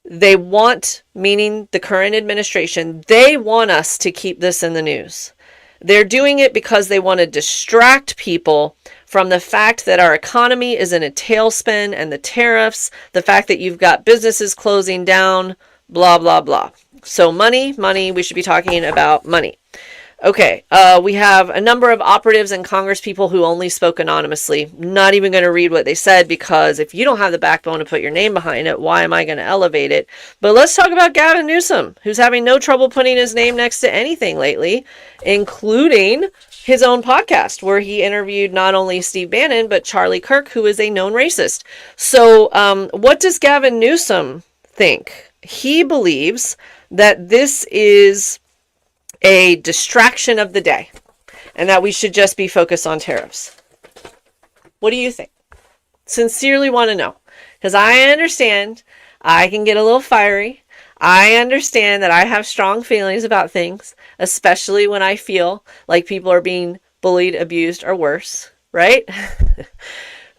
they want, meaning the current administration, they want us to keep this in the news. They're doing it because they want to distract people from the fact that our economy is in a tailspin and the tariffs, the fact that you've got businesses closing down, blah, blah, blah. So money, we should be talking about money. Okay, we have a number of operatives and Congress people who only spoke anonymously. Not even going to read what they said because if you don't have the backbone to put your name behind it, why am I going to elevate it? But let's talk about Gavin Newsom, who's having no trouble putting his name next to anything lately, including his own podcast where he interviewed not only Steve Bannon, but Charlie Kirk, who is a known racist. So what does Gavin Newsom think? He believes that this is a distraction of the day and that we should just be focused on tariffs. What do you think? Sincerely want to know, because I understand I can get a little fiery. I understand that I have strong feelings about things, especially when I feel like people are being bullied, abused, or worse, right?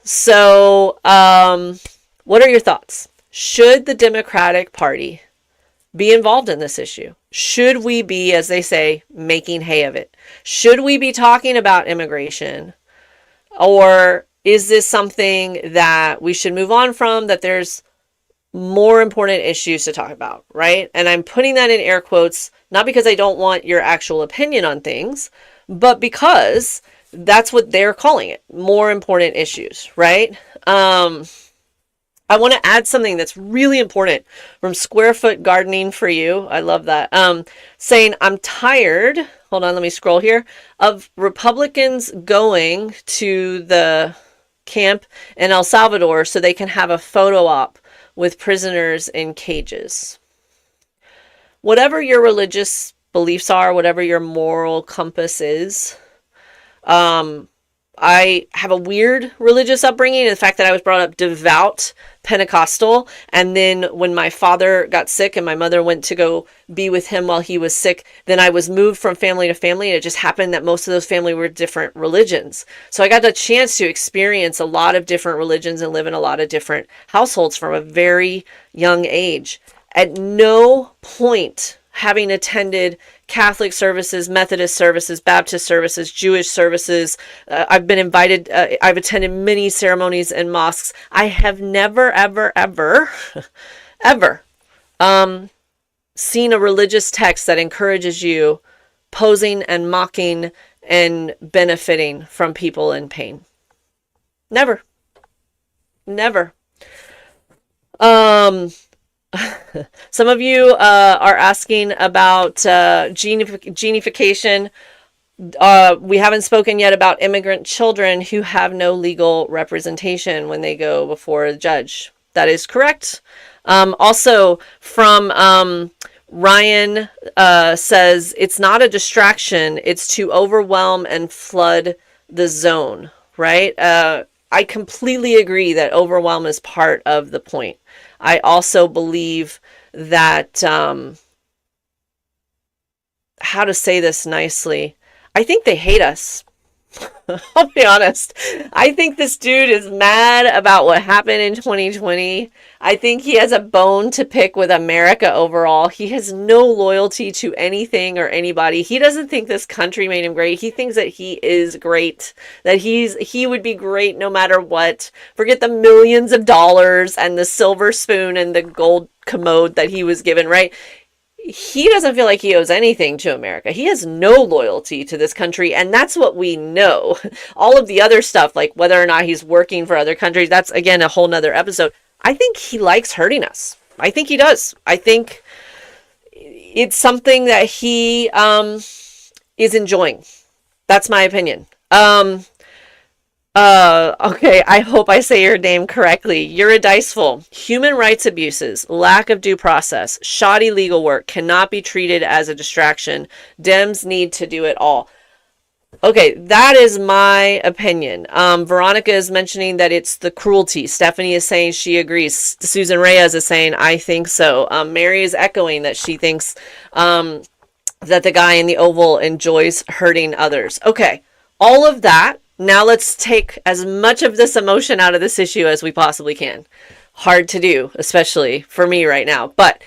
So, what are your thoughts? Should the Democratic Party be involved in this issue? Should we be, as they say, making hay of it? Should we be talking about immigration? Or is this something that we should move on from, that there's more important issues to talk about, right? And I'm putting that in air quotes, not because I don't want your actual opinion on things, but because that's what they're calling it, more important issues, right? I want to add something that's really important from Square Foot Gardening for You. I love that. Saying, I'm tired, hold on, let me scroll here, of Republicans going to the camp in El Salvador so they can have a photo op with prisoners in cages. Whatever your religious beliefs are, whatever your moral compass is, I have a weird religious upbringing. The fact that I was brought up devout Pentecostal, and then when my father got sick and my mother went to go be with him while he was sick, then I was moved from family to family, and it just happened that most of those families were different religions. So I got the chance to experience a lot of different religions and live in a lot of different households from a very young age. At no point, having attended Catholic services, Methodist services, Baptist services, Jewish services. I've been invited, I've attended many ceremonies in mosques. I have never, ever, ever, ever seen a religious text that encourages you posing and mocking and benefiting from people in pain. Never. Never. Some of you are asking about genification. We haven't spoken yet about immigrant children who have no legal representation when they go before a judge. That is correct. Also, from Ryan says, it's not a distraction, it's to overwhelm and flood the zone, right? I completely agree that overwhelm is part of the point. I also believe that, how to say this nicely, I think they hate us. I'll be honest. I think this dude is mad about what happened in 2020. I think he has a bone to pick with America overall. He has no loyalty to anything or anybody. He doesn't think this country made him great. He thinks that he is great, that he would be great no matter what. Forget the millions of dollars and the silver spoon and the gold commode that he was given, right? He doesn't feel like he owes anything to America. He has no loyalty to this country, and that's what we know. All of the other stuff, like whether or not he's working for other countries, that's, again, a whole nother episode. I think he likes hurting us. I think he does. I think it's something that he is enjoying. That's my opinion. Okay, I hope I say your name correctly. Eurodiceful. Human rights abuses, lack of due process, shoddy legal work cannot be treated as a distraction. Dems need to do it all. Okay, that is my opinion. Veronica is mentioning that it's the cruelty. Stephanie is saying she agrees. Susan Reyes is saying, I think so. Mary is echoing that she thinks that the guy in the Oval enjoys hurting others. Okay, all of that. Now let's take as much of this emotion out of this issue as we possibly can. Hard to do, especially for me right now. But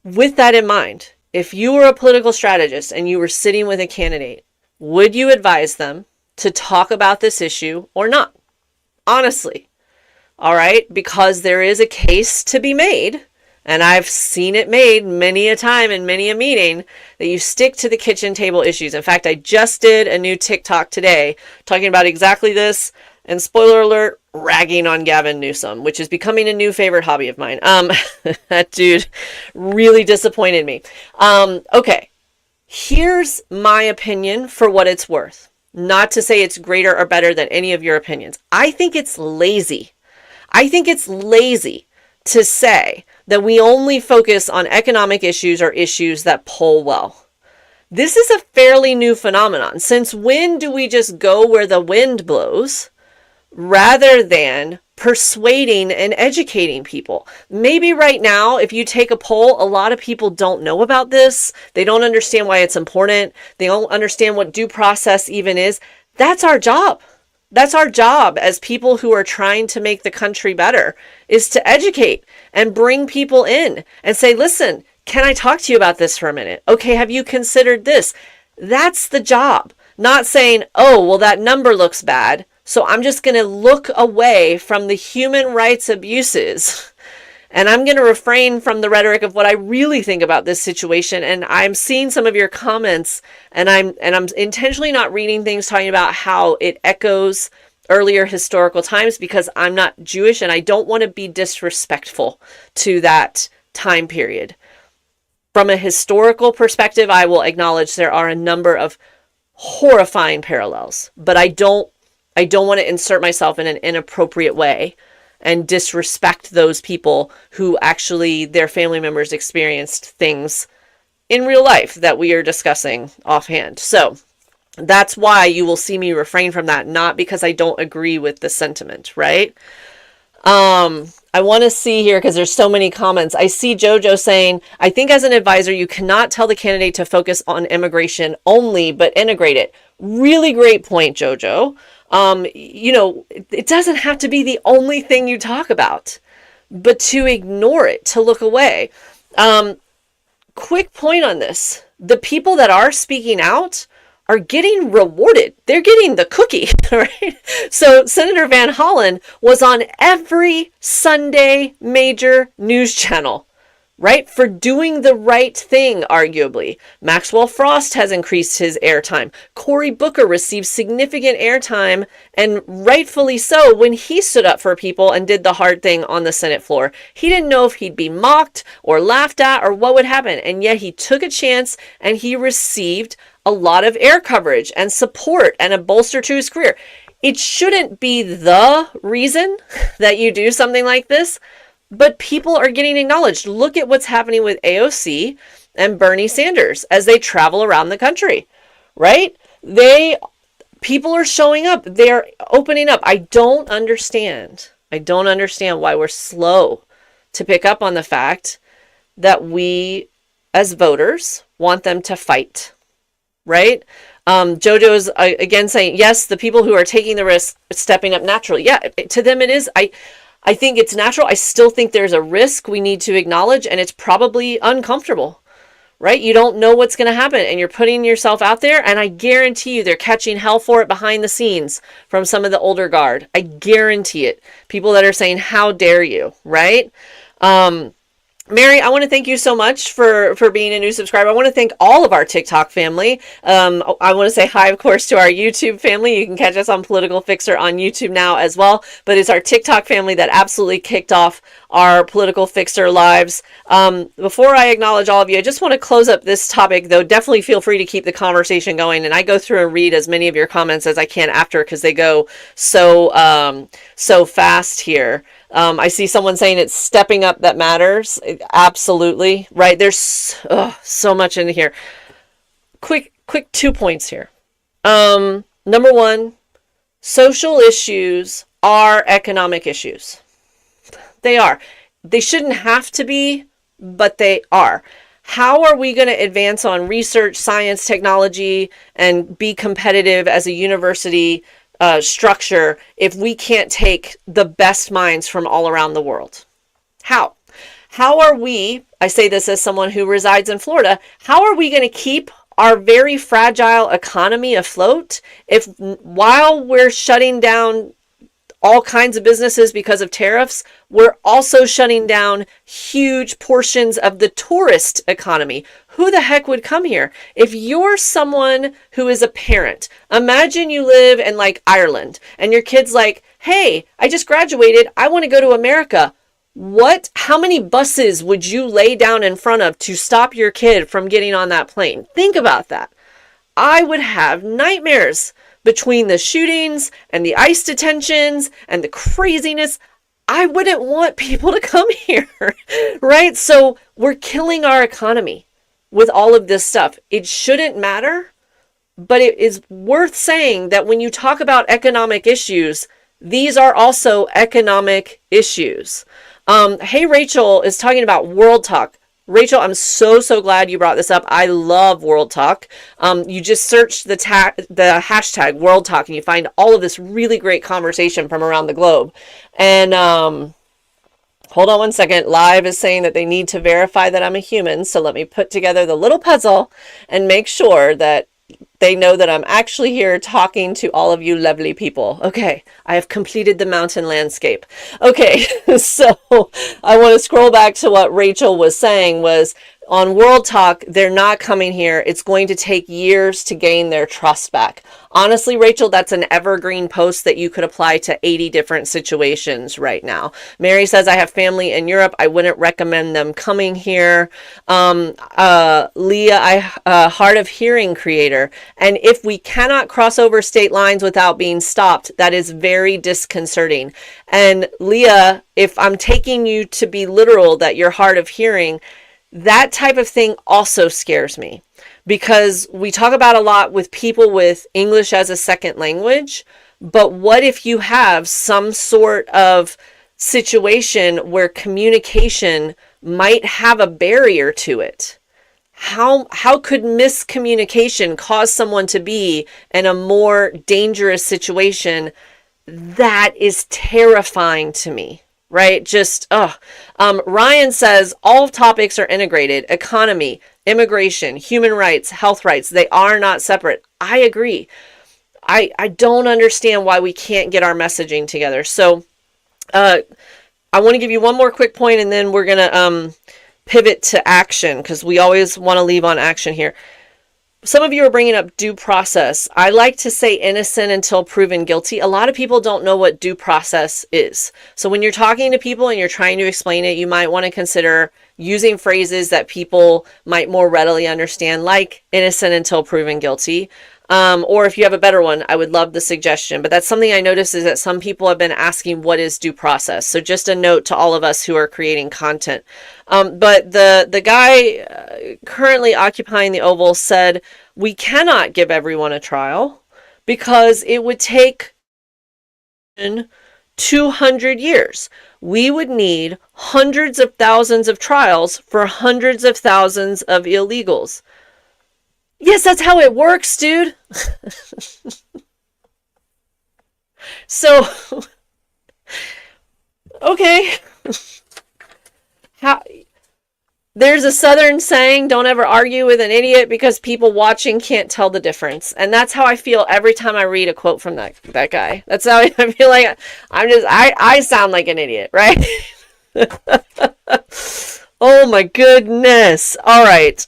with that in mind, if you were a political strategist and you were sitting with a candidate, would you advise them to talk about this issue or not? Honestly. All right? Because there is a case to be made. And I've seen it made many a time in many a meeting that you stick to the kitchen table issues. In fact, I just did a new TikTok today talking about exactly this. And spoiler alert, ragging on Gavin Newsom, which is becoming a new favorite hobby of mine. That dude really disappointed me. Okay, here's my opinion for what it's worth. Not to say it's greater or better than any of your opinions. I think it's lazy. I think it's lazy to say that we only focus on economic issues or issues that poll well. This is a fairly new phenomenon. Since when do we just go where the wind blows rather than persuading and educating people? Maybe right now, if you take a poll, a lot of people don't know about this. They don't understand why it's important. They don't understand what due process even is. That's our job. That's our job as people who are trying to make the country better, is to educate and bring people in and say, listen, can I talk to you about this for a minute? Okay, have you considered this? That's the job. Not saying, oh, well, that number looks bad, so I'm just going to look away from the human rights abuses and I'm going to refrain from the rhetoric of what I really think about this situation. And I'm seeing some of your comments, and I'm intentionally not reading things talking about how it echoes earlier historical times, because I'm not Jewish and I don't want to be disrespectful to that time period. From a historical perspective, I will acknowledge there are a number of horrifying parallels, but I don't want to insert myself in an inappropriate way and disrespect those people who actually, their family members experienced things in real life that we are discussing offhand. So that's why you will see me refrain from that, not because I don't agree with the sentiment, right? I want to see here, because there's so many comments. I see Jojo saying, I think as an advisor, you cannot tell the candidate to focus on immigration only, but integrate it. Really great point, Jojo. It doesn't have to be the only thing you talk about, but to ignore it, to look away. quick point on this. The people that are speaking out are getting rewarded. They're getting the cookie, right? So Senator Van Hollen was on every Sunday major news channel, right? For doing the right thing, arguably. Maxwell Frost has increased his airtime. Cory Booker received significant airtime, and rightfully so, when he stood up for people and did the hard thing on the Senate floor. He didn't know if he'd be mocked or laughed at or what would happen, and yet he took a chance and he received a lot of air coverage and support and a bolster to his career. It shouldn't be the reason that you do something like this, but people are getting acknowledged. Look at what's happening with AOC and Bernie Sanders as they travel around the country, right? People are showing up. They're opening up. I don't understand why we're slow to pick up on the fact that we, as voters, want them to fight, right? JoJo's again saying, yes, the people who are taking the risk, stepping up naturally. Yeah, to them it is. I think it's natural. I still think there's a risk we need to acknowledge, and it's probably uncomfortable, right? You don't know what's going to happen, and you're putting yourself out there, and I guarantee you they're catching hell for it behind the scenes from some of the older guard. I guarantee it. People that are saying, how dare you, right? Mary, I want to thank you so much for being a new subscriber. I want to thank all of our TikTok family. I want to say hi, of course, to our YouTube family. You can catch us on Political Fixer on YouTube now as well. But it's our TikTok family that absolutely kicked off our Political Fixer lives. Before I acknowledge all of you, I just want to close up this topic, though. Definitely feel free to keep the conversation going. And I go through and read as many of your comments as I can after, because they go so fast here. I see someone saying it's stepping up that matters. Absolutely, right? There's so much in here. Quick 2 points here. Number one, social issues are economic issues. They are. They shouldn't have to be, but they are. How are we going to advance on research, science, technology, and be competitive as a university structure if we can't take the best minds from all around the world? How are we, I say this as someone who resides in Florida, how are we going to keep our very fragile economy afloat if while we're shutting down all kinds of businesses because of tariffs, we're also shutting down huge portions of the tourist economy? Who the heck would come here? If you're someone who is a parent, imagine you live in like Ireland and your kid's like, hey, I just graduated. I want to go to America. How many buses would you lay down in front of to stop your kid from getting on that plane? Think about that. I would have nightmares between the shootings and the ICE detentions and the craziness. I wouldn't want people to come here, right? So we're killing our economy with all of this stuff. It shouldn't matter, but it is worth saying that when you talk about economic issues, these are also economic issues. Hey, Rachel is talking about World Talk. Rachel, I'm so glad you brought this up. I love World Talk. You just search the hashtag World Talk and you find all of this really great conversation from around the globe. And hold on one second. Live is saying that they need to verify that I'm a human. So let me put together the little puzzle and make sure that they know that I'm actually here talking to all of you lovely people. Okay, I have completed the mountain landscape. Okay, so I want to scroll back to what Rachel was saying was on World Talk, they're not coming here. It's going to take years to gain their trust back. Honestly, Rachel, that's an evergreen post that you could apply to 80 different situations right now. Mary says, I have family in Europe. I wouldn't recommend them coming here. Leah, hard of hearing creator. And if we cannot cross over state lines without being stopped, that is very disconcerting. And Leah, if I'm taking you to be literal that you're hard of hearing, that type of thing also scares me, because we talk about a lot with people with English as a second language. But what if you have some sort of situation where communication might have a barrier to it? How could miscommunication cause someone to be in a more dangerous situation? That is terrifying to me, right? Just, Ryan says all topics are integrated: economy, immigration, human rights, health rights. They are not separate. I agree. I don't understand why we can't get our messaging together. So I want to give you one more quick point, and then we're going to pivot to action, because we always want to leave on action here. Some of you are bringing up due process. I like to say innocent until proven guilty. A lot of people don't know what due process is. So when you're talking to people and you're trying to explain it, you might want to consider using phrases that people might more readily understand, like innocent until proven guilty. Or if you have a better one, I would love the suggestion. But that's something I noticed, is that some people have been asking, what is due process? So just a note to all of us who are creating content. But the guy currently occupying the Oval said, we cannot give everyone a trial because it would take 200 years. We would need hundreds of thousands of trials for hundreds of thousands of illegals. Yes, that's how it works, dude. So, okay. There's a Southern saying, don't ever argue with an idiot, because people watching can't tell the difference. And that's how I feel every time I read a quote from that guy. That's how I feel like I sound like an idiot, right? Oh my goodness. All right.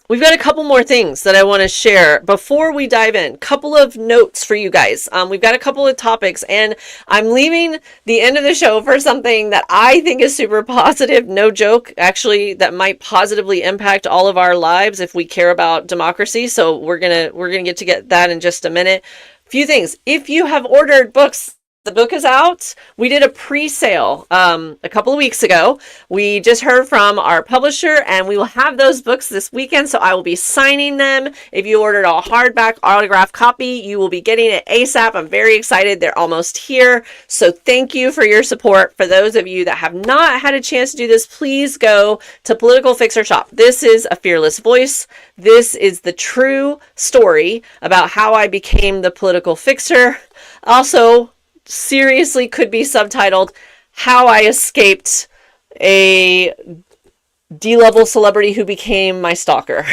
We've got a couple more things that I want to share before we dive in. Couple of notes for you guys. We've got a couple of topics, and I'm leaving the end of the show for something that I think is super positive. No joke, actually, that might positively impact all of our lives if we care about democracy. So we're gonna get that in just a minute. Few things. If you have ordered books, the book is out. We did a pre-sale a couple of weeks ago. We just heard from our publisher, and we will have those books this weekend, so I will be signing them. If you ordered a hardback autographed copy, you will be getting it ASAP. I'm very excited. They're almost here. So thank you for your support. For those of you that have not had a chance to do this, please go to Political Fixer Shop. This is a fearless voice. This is the true story about how I became the political fixer. Also, seriously could be subtitled how I escaped a D-level celebrity who became my stalker.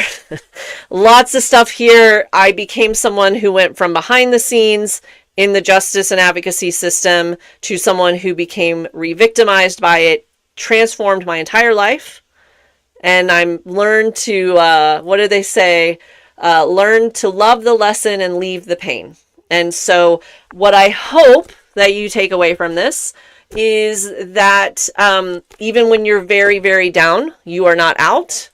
Lots of stuff here. I became someone who went from behind the scenes in the justice and advocacy system to someone who became re-victimized by it, transformed my entire life, and I'm learned to what do they say, learn to love the lesson and leave the pain. And so what I hope that you take away from this is that even when you're very, very down, you are not out.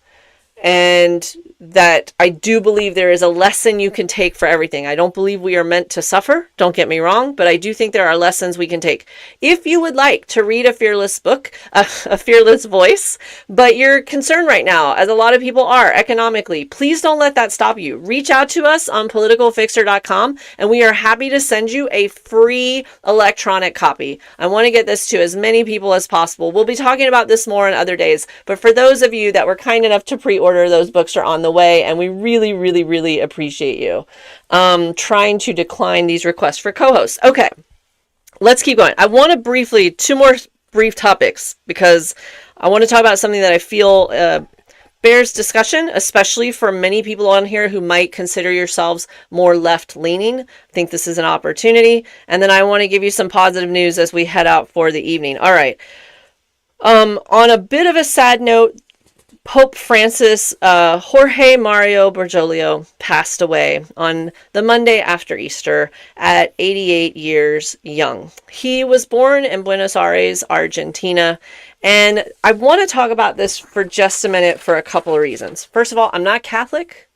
And that I do believe there is a lesson you can take for everything. I don't believe we are meant to suffer, don't get me wrong, but I do think there are lessons we can take. If you would like to read a fearless book, a fearless voice, but you're concerned right now, as a lot of people are economically, please don't let that stop you. Reach out to us on politicalfixer.com, and we are happy to send you a free electronic copy. I want to get this to as many people as possible. We'll be talking about this more on other days, but for those of you that were kind enough to pre-order, those books are on the way, and we really, really, really appreciate you. Trying to decline these requests for co-hosts. Okay, let's keep going. I want to briefly, two more brief topics, because I want to talk about something that I feel bears discussion, especially for many people on here who might consider yourselves more left-leaning. I think this is an opportunity. And then I want to give you some positive news as we head out for the evening. All right. On a bit of a sad note, Pope Francis, Jorge Mario Bergoglio, passed away on the Monday after Easter at 88 years young. He was born in Buenos Aires, Argentina, and I want to talk about this for just a minute for a couple of reasons. First of all, I'm not Catholic.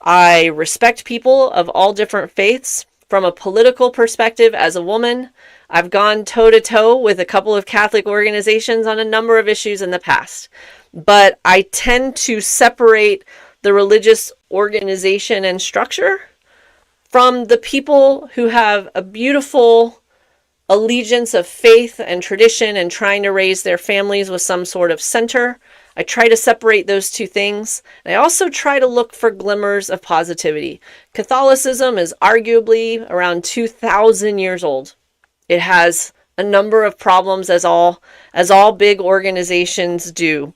I respect people of all different faiths. From a political perspective, as a woman, I've gone toe-to-toe with a couple of Catholic organizations on a number of issues in the past. But I tend to separate the religious organization and structure from the people who have a beautiful allegiance of faith and tradition and trying to raise their families with some sort of center. I try to separate those two things. And I also try to look for glimmers of positivity. Catholicism is arguably around 2,000 years old. It has a number of problems, as all big organizations do.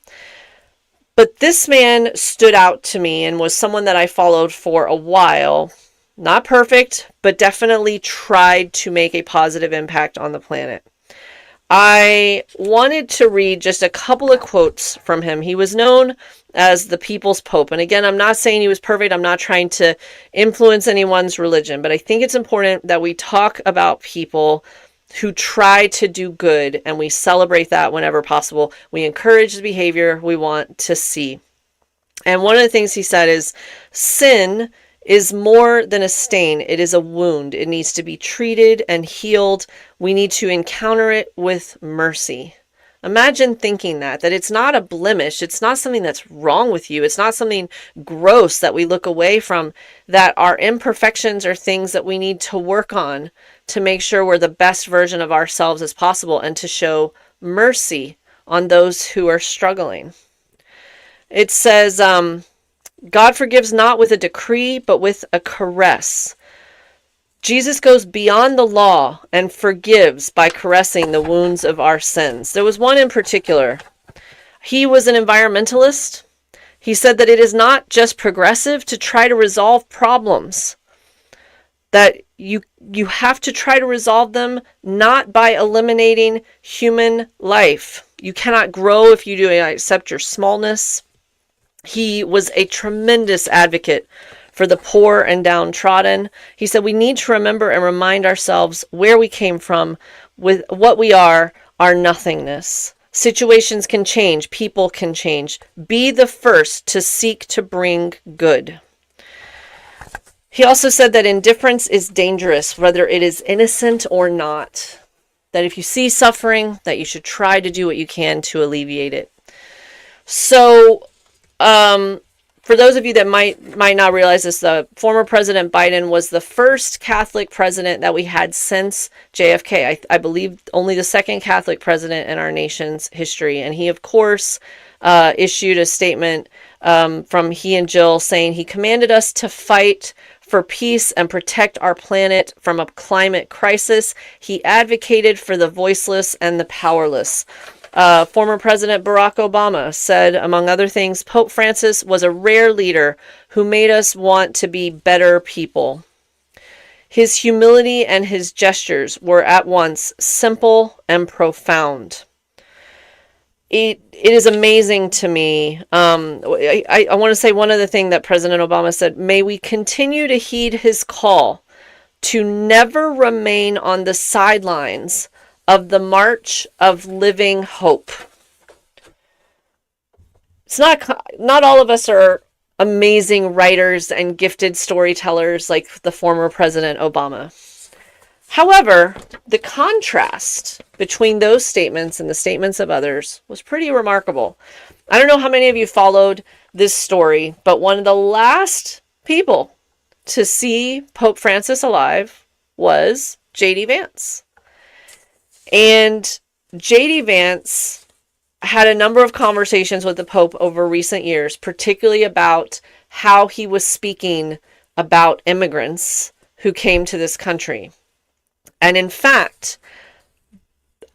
But this man stood out to me and was someone that I followed for a while. Not perfect, but definitely tried to make a positive impact on the planet. I wanted to read just a couple of quotes from him. He was known as the People's Pope. And again, I'm not saying he was perfect. I'm not trying to influence anyone's religion, but I think it's important that we talk about people who try to do good, and we celebrate that whenever possible. We encourage the behavior we want to see. And one of the things he said is, sin is more than a stain. It is a wound. It needs to be treated and healed. We need to encounter it with mercy. Imagine thinking that it's not a blemish. It's not something that's wrong with you. It's not something gross that we look away from, that our imperfections are things that we need to work on to make sure we're the best version of ourselves as possible, and to show mercy on those who are struggling. It says, God forgives not with a decree, but with a caress. Jesus goes beyond the law and forgives by caressing the wounds of our sins. There was one in particular. He was an environmentalist. He said that it is not just progressive to try to resolve problems, that you have to try to resolve them not by eliminating human life. You cannot grow if you do not accept your smallness. He was a tremendous advocate for the poor and downtrodden. He said we need to remember and remind ourselves where we came from, with what we are, our nothingness. Situations can change. People can change. Be the first to seek to bring good. He also said that indifference is dangerous, whether it is innocent or not. That if you see suffering, that you should try to do what you can to alleviate it. So, for those of you that might not realize this, the former President Biden was the first Catholic president that we had since JFK. I believe only the second Catholic president in our nation's history. And he, of course, issued a statement from he and Jill saying he commanded us to fight for peace and protect our planet from a climate crisis. He advocated for the voiceless and the powerless. Former President Barack Obama said, among other things, Pope Francis was a rare leader who made us want to be better people. His humility and his gestures were at once simple and profound. It is amazing to me. I want to say one other thing that President Obama said: may we continue to heed his call to never remain on the sidelines of the march of living hope. It's not all of us are amazing writers and gifted storytellers like the former President Obama. However, the contrast between those statements and the statements of others was pretty remarkable. I don't know how many of you followed this story, but one of the last people to see Pope Francis alive was J.D. Vance. And J.D. Vance had a number of conversations with the Pope over recent years, particularly about how he was speaking about immigrants who came to this country. And in fact,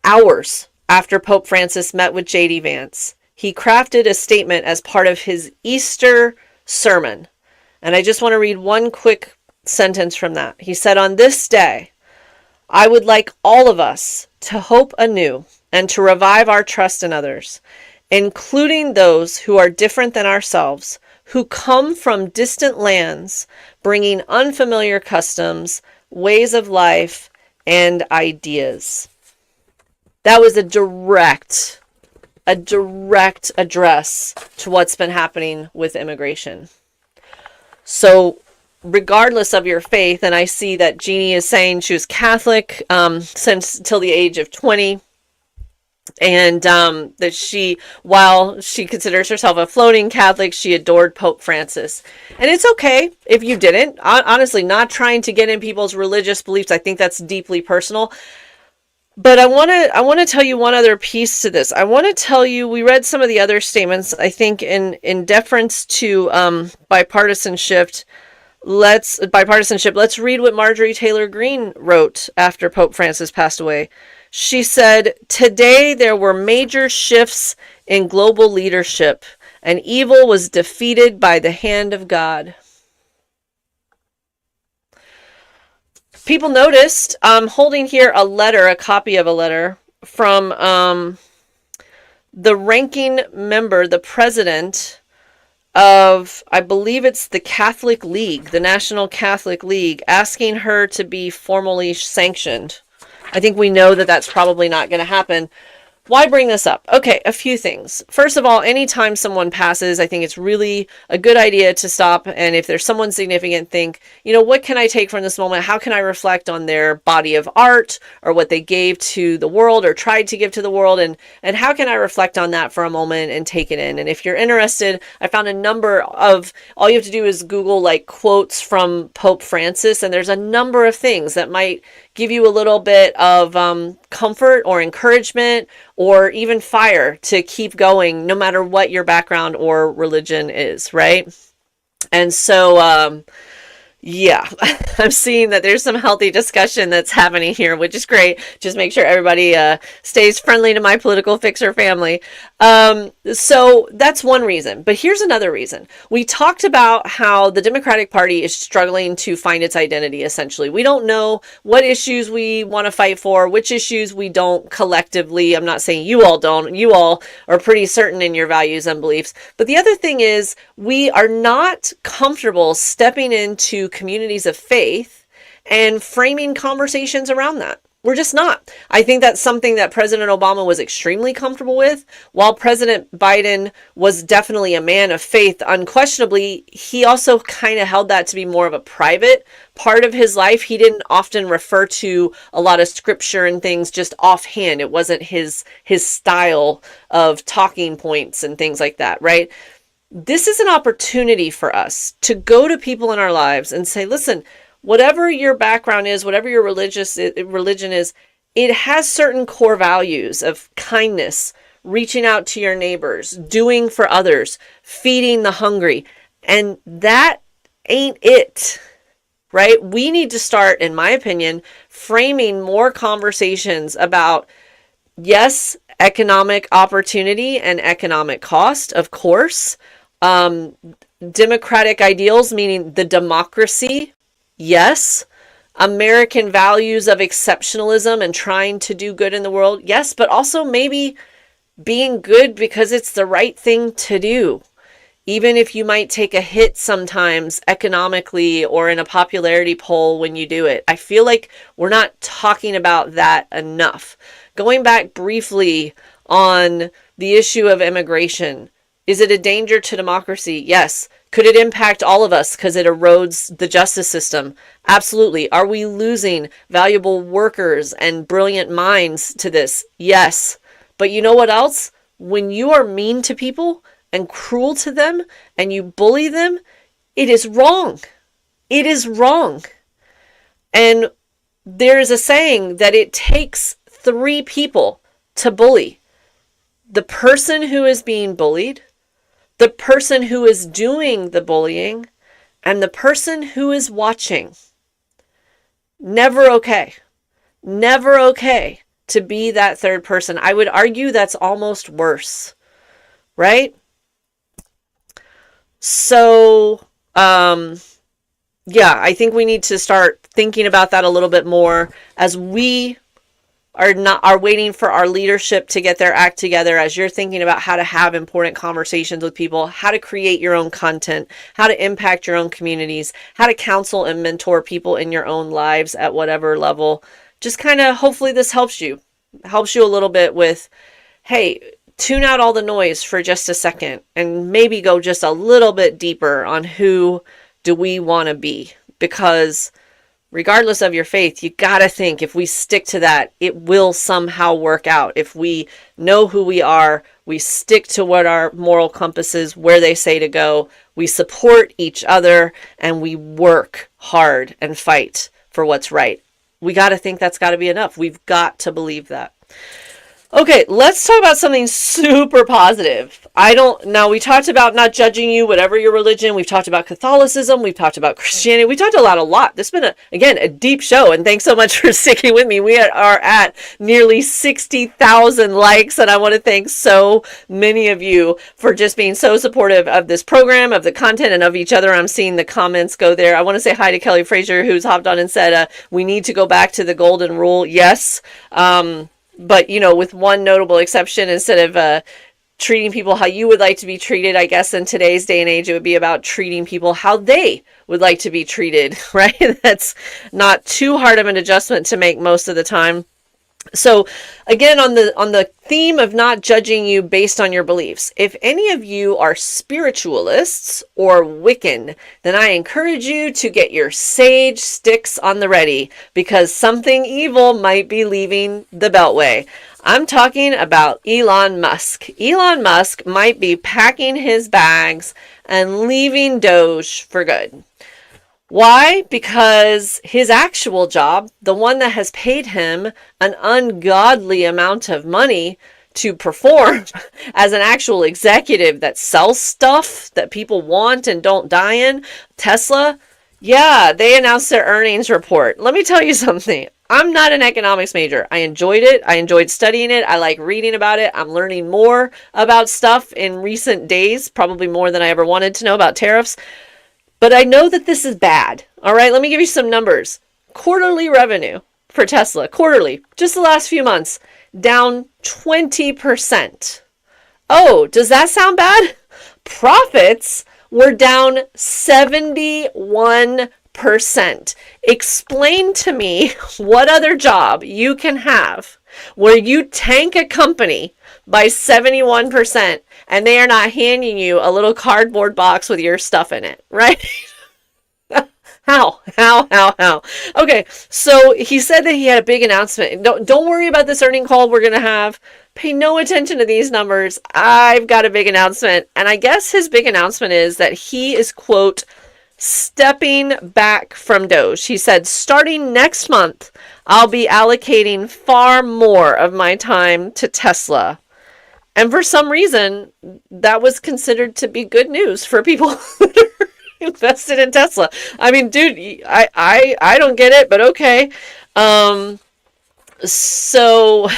hours after Pope Francis met with J.D. Vance, he crafted a statement as part of his Easter sermon. And I just want to read one quick sentence from that. He said, "On this day, I would like all of us to hope anew and to revive our trust in others, including those who are different than ourselves, who come from distant lands, bringing unfamiliar customs, ways of life, and ideas." That was a direct address to what's been happening with immigration. So regardless of your faith, and I see that Jeannie is saying she was Catholic since till the age of 20, and that she, while she considers herself a floating Catholic, she adored Pope Francis. And it's okay if you didn't. Honestly, not trying to get in people's religious beliefs. I think that's deeply personal. But I want to tell you one other piece to this. I want to tell you, we read some of the other statements, I think in deference to bipartisanship. bipartisanship. Let's read what Marjorie Taylor Greene wrote after Pope Francis passed away. She said, "Today there were major shifts in global leadership, and evil was defeated by the hand of God." People noticed, I'm holding here a copy of a letter from the ranking member, the president of, I believe it's the Catholic League, the National Catholic League, asking her to be formally sanctioned. I think we know that that's probably not going to happen. Why bring this up? Okay, a few things. First of all, anytime someone passes, I think it's really a good idea to stop. And if there's someone significant, think, what can I take from this moment? How can I reflect on their body of art or what they gave to the world or tried to give to the world? And how can I reflect on that for a moment and take it in? And if you're interested, I found a number of, all you have to do is Google like quotes from Pope Francis. And there's a number of things that might give you a little bit of comfort or encouragement or even fire to keep going no matter what your background or religion is, right? And so, yeah, I'm seeing that there's some healthy discussion that's happening here, which is great. Just make sure everybody stays friendly to my political fixer family. So that's one reason. But here's another reason. We talked about how the Democratic Party is struggling to find its identity, essentially. We don't know what issues we want to fight for, which issues we don't collectively. I'm not saying you all don't. You all are pretty certain in your values and beliefs. But the other thing is we are not comfortable stepping into communities of faith and framing conversations around that. We're just not. I think that's something that President Obama was extremely comfortable with. While President Biden was definitely a man of faith, unquestionably, he also kind of held that to be more of a private part of his life. He didn't often refer to a lot of scripture and things just offhand. It wasn't his style of talking points and things like that, right? This is an opportunity for us to go to people in our lives and say, listen, whatever your background is, whatever your religion is, it has certain core values of kindness, reaching out to your neighbors, doing for others, feeding the hungry. And that ain't it, right? We need to start, in my opinion, framing more conversations about, yes, economic opportunity and economic cost, of course. Democratic ideals, meaning the democracy, yes. American values of exceptionalism and trying to do good in the world, yes, but also maybe being good because it's the right thing to do. Even if you might take a hit sometimes economically or in a popularity poll when you do it. I feel like we're not talking about that enough. Going back briefly on the issue of immigration, is it a danger to democracy? Yes. Could it impact all of us because it erodes the justice system? Absolutely. Are we losing valuable workers and brilliant minds to this? Yes. But you know what else? When you are mean to people and cruel to them and you bully them, it is wrong. It is wrong. And there is a saying that it takes 3 people to bully. The person who is being bullied, the person who is doing the bullying, and the person who is watching. Never okay. Never okay to be that third person. I would argue that's almost worse, right? So, yeah, I think we need to start thinking about that a little bit more as we are waiting for our leadership to get their act together, as you're thinking about how to have important conversations with people, how to create your own content, how to impact your own communities, how to counsel and mentor people in your own lives at whatever level. Just kind of, hopefully this helps you a little bit with, hey, tune out all the noise for just a second and maybe go just a little bit deeper on who do we want to be. Because regardless of your faith, you got to think if we stick to that, it will somehow work out. If we know who we are, we stick to what our moral compass is, where they say to go, we support each other, and we work hard and fight for what's right. We got to think that's got to be enough. We've got to believe that. Okay, let's talk about something super positive. Now we talked about not judging you, whatever your religion. We've talked about Catholicism. We've talked about Christianity. We talked about a lot. This has been, again, a deep show. And thanks so much for sticking with me. We are at nearly 60,000 likes. And I want to thank so many of you for just being so supportive of this program, of the content, and of each other. I'm seeing the comments go there. I want to say hi to Kelly Frazier, who's hopped on and said, we need to go back to the golden rule. Yes. But, with one notable exception, instead of treating people how you would like to be treated, I guess in today's day and age, it would be about treating people how they would like to be treated, right? That's not too hard of an adjustment to make most of the time. So again, on the theme of not judging you based on your beliefs, if any of you are spiritualists or Wiccan, then I encourage you to get your sage sticks on the ready, because something evil might be leaving the Beltway. I'm talking about Elon Musk. Elon Musk might be packing his bags and leaving Doge for good. Why? Because his actual job, the one that has paid him an ungodly amount of money to perform as an actual executive that sells stuff that people want and don't die in, Tesla, yeah, they announced their earnings report. Let me tell you something. I'm not an economics major. I enjoyed it. I enjoyed studying it. I like reading about it. I'm learning more about stuff in recent days, probably more than I ever wanted to know about tariffs. But I know that this is bad. All right, let me give you some numbers. Quarterly revenue for Tesla, quarterly, just the last few months, down 20%. Oh, does that sound bad? Profits were down 71%. Explain to me what other job you can have where you tank a company by 71% and they are not handing you a little cardboard box with your stuff in it, right? How? Okay, so he said that he had a big announcement. Don't worry about this earning call we're going to have. Pay no attention to these numbers. I've got a big announcement. And I guess his big announcement is that he is, quote, stepping back from Doge. He said, starting next month, I'll be allocating far more of my time to Tesla. And for some reason, that was considered to be good news for people that are invested in Tesla. I mean, dude, I don't get it, but okay. So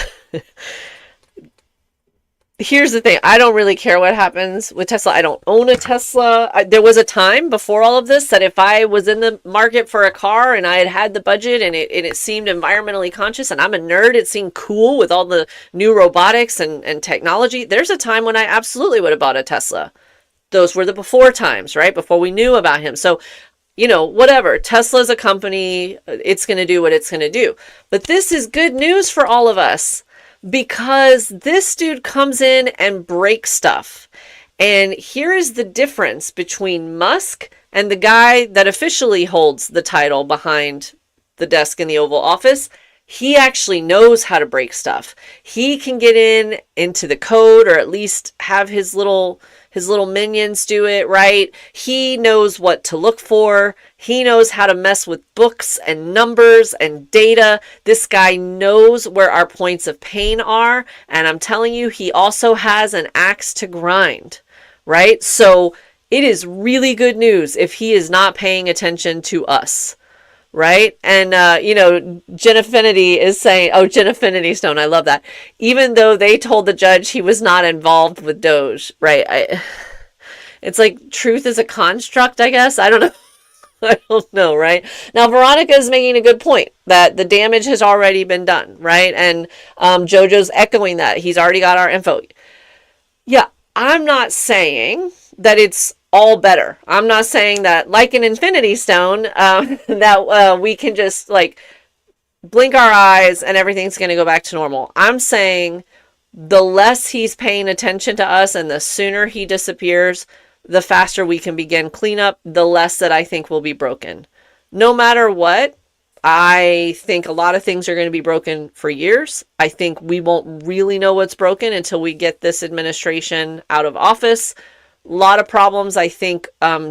here's the thing. I don't really care what happens with Tesla. I don't own a Tesla. There was a time before all of this that if I was in the market for a car and I had the budget and it seemed environmentally conscious, and I'm a nerd, it seemed cool with all the new robotics and technology, there's a time when I absolutely would have bought a Tesla. Those were the before times, right? Before we knew about him. So, whatever. Tesla's a company. It's going to do what it's going to do. But this is good news for all of us, because this dude comes in and breaks stuff. And here is the difference between Musk and the guy that officially holds the title behind the desk in the Oval Office. He actually knows how to break stuff. He can get into the code, or at least have his little minions do it, right? He knows what to look for. He knows how to mess with books and numbers and data. This guy knows where our points of pain are. And I'm telling you, he also has an axe to grind, right? So it is really good news if he is not paying attention to us. Right? And, Jen Affinity is saying, Jen Affinity Stone, I love that. Even though they told the judge he was not involved with Doge, right? It's like truth is a construct, I guess. I don't know. I don't know, right? Now, Veronica is making a good point that the damage has already been done, right? And Jojo's echoing that. He's already got our info. Yeah, I'm not saying that it's all better. I'm not saying that, like an Infinity Stone, that we can just blink our eyes and everything's going to go back to normal. I'm saying the less he's paying attention to us and the sooner he disappears, the faster we can begin cleanup, the less that I think will be broken. No matter what, I think a lot of things are going to be broken for years. I think we won't really know what's broken until we get this administration out of office. A lot of problems, I think,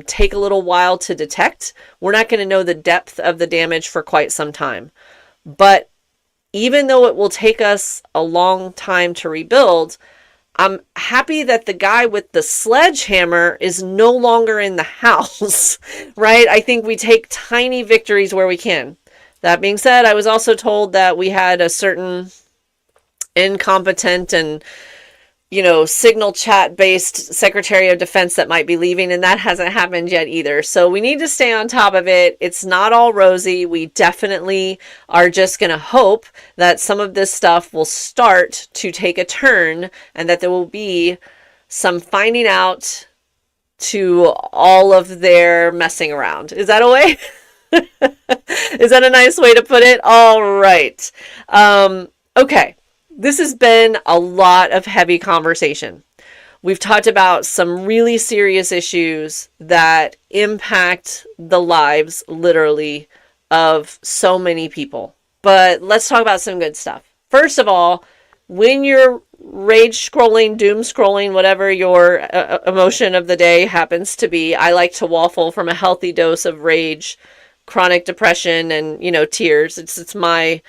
take a little while to detect. We're not going to know the depth of the damage for quite some time. But even though it will take us a long time to rebuild, I'm happy that the guy with the sledgehammer is no longer in the house, right? I think we take tiny victories where we can. That being said, I was also told that we had a certain incompetent and signal chat based Secretary of Defense that might be leaving, and that hasn't happened yet either. So we need to stay on top of it. It's not all rosy. We definitely are just going to hope that some of this stuff will start to take a turn and that there will be some finding out to all of their messing around. Is that a way? Is that a nice way to put it? All right. Okay. This has been a lot of heavy conversation. We've talked about some really serious issues that impact the lives, literally, of so many people. But let's talk about some good stuff. First of all, when you're rage scrolling, doom scrolling, whatever your emotion of the day happens to be, I like to waffle from a healthy dose of rage, chronic depression, and, tears. It's my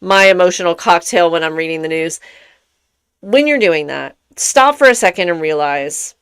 emotional cocktail when I'm reading the news. When you're doing that, stop for a second and realize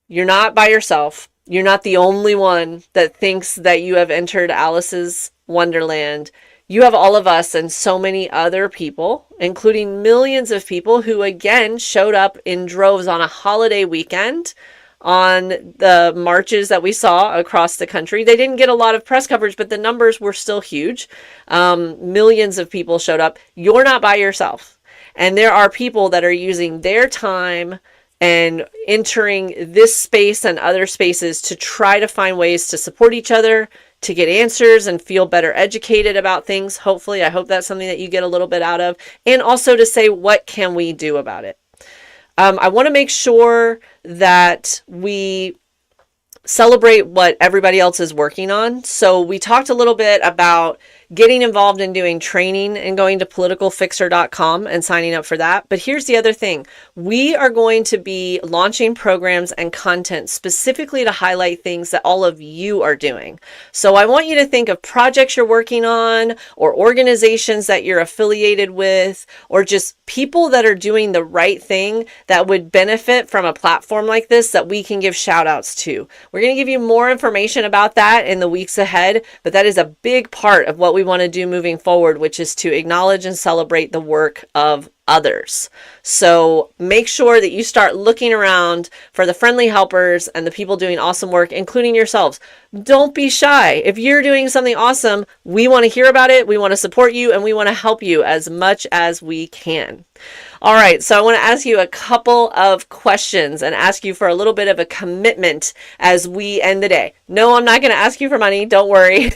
you're not by yourself. You're not the only one that thinks that you have entered Alice's Wonderland. You have all of us and so many other people, including millions of people who again showed up in droves on a holiday weekend on the marches that we saw across the country. They didn't get a lot of press coverage, but the numbers were still huge. Millions of people showed up. You're not by yourself. And there are people that are using their time and entering this space and other spaces to try to find ways to support each other, to get answers and feel better educated about things. Hopefully, I hope that's something that you get a little bit out of. And also to say, what can we do about it? I want to make sure that we celebrate what everybody else is working on. So we talked a little bit about getting involved in doing training and going to politicalfixer.com and signing up for that. But here's the other thing. We are going to be launching programs and content specifically to highlight things that all of you are doing. So I want you to think of projects you're working on or organizations that you're affiliated with or just people that are doing the right thing that would benefit from a platform like this that we can give shout outs to. We're going to give you more information about that in the weeks ahead, but that is a big part of what we want to do moving forward, which is to acknowledge and celebrate the work of others. So make sure that you start looking around for the friendly helpers and the people doing awesome work, including yourselves. Don't be shy. If you're doing something awesome, we want to hear about it. We want to support you and we want to help you as much as we can. All right, so I want to ask you a couple of questions and ask you for a little bit of a commitment as we end the day. No, I'm not going to ask you for money. Don't worry.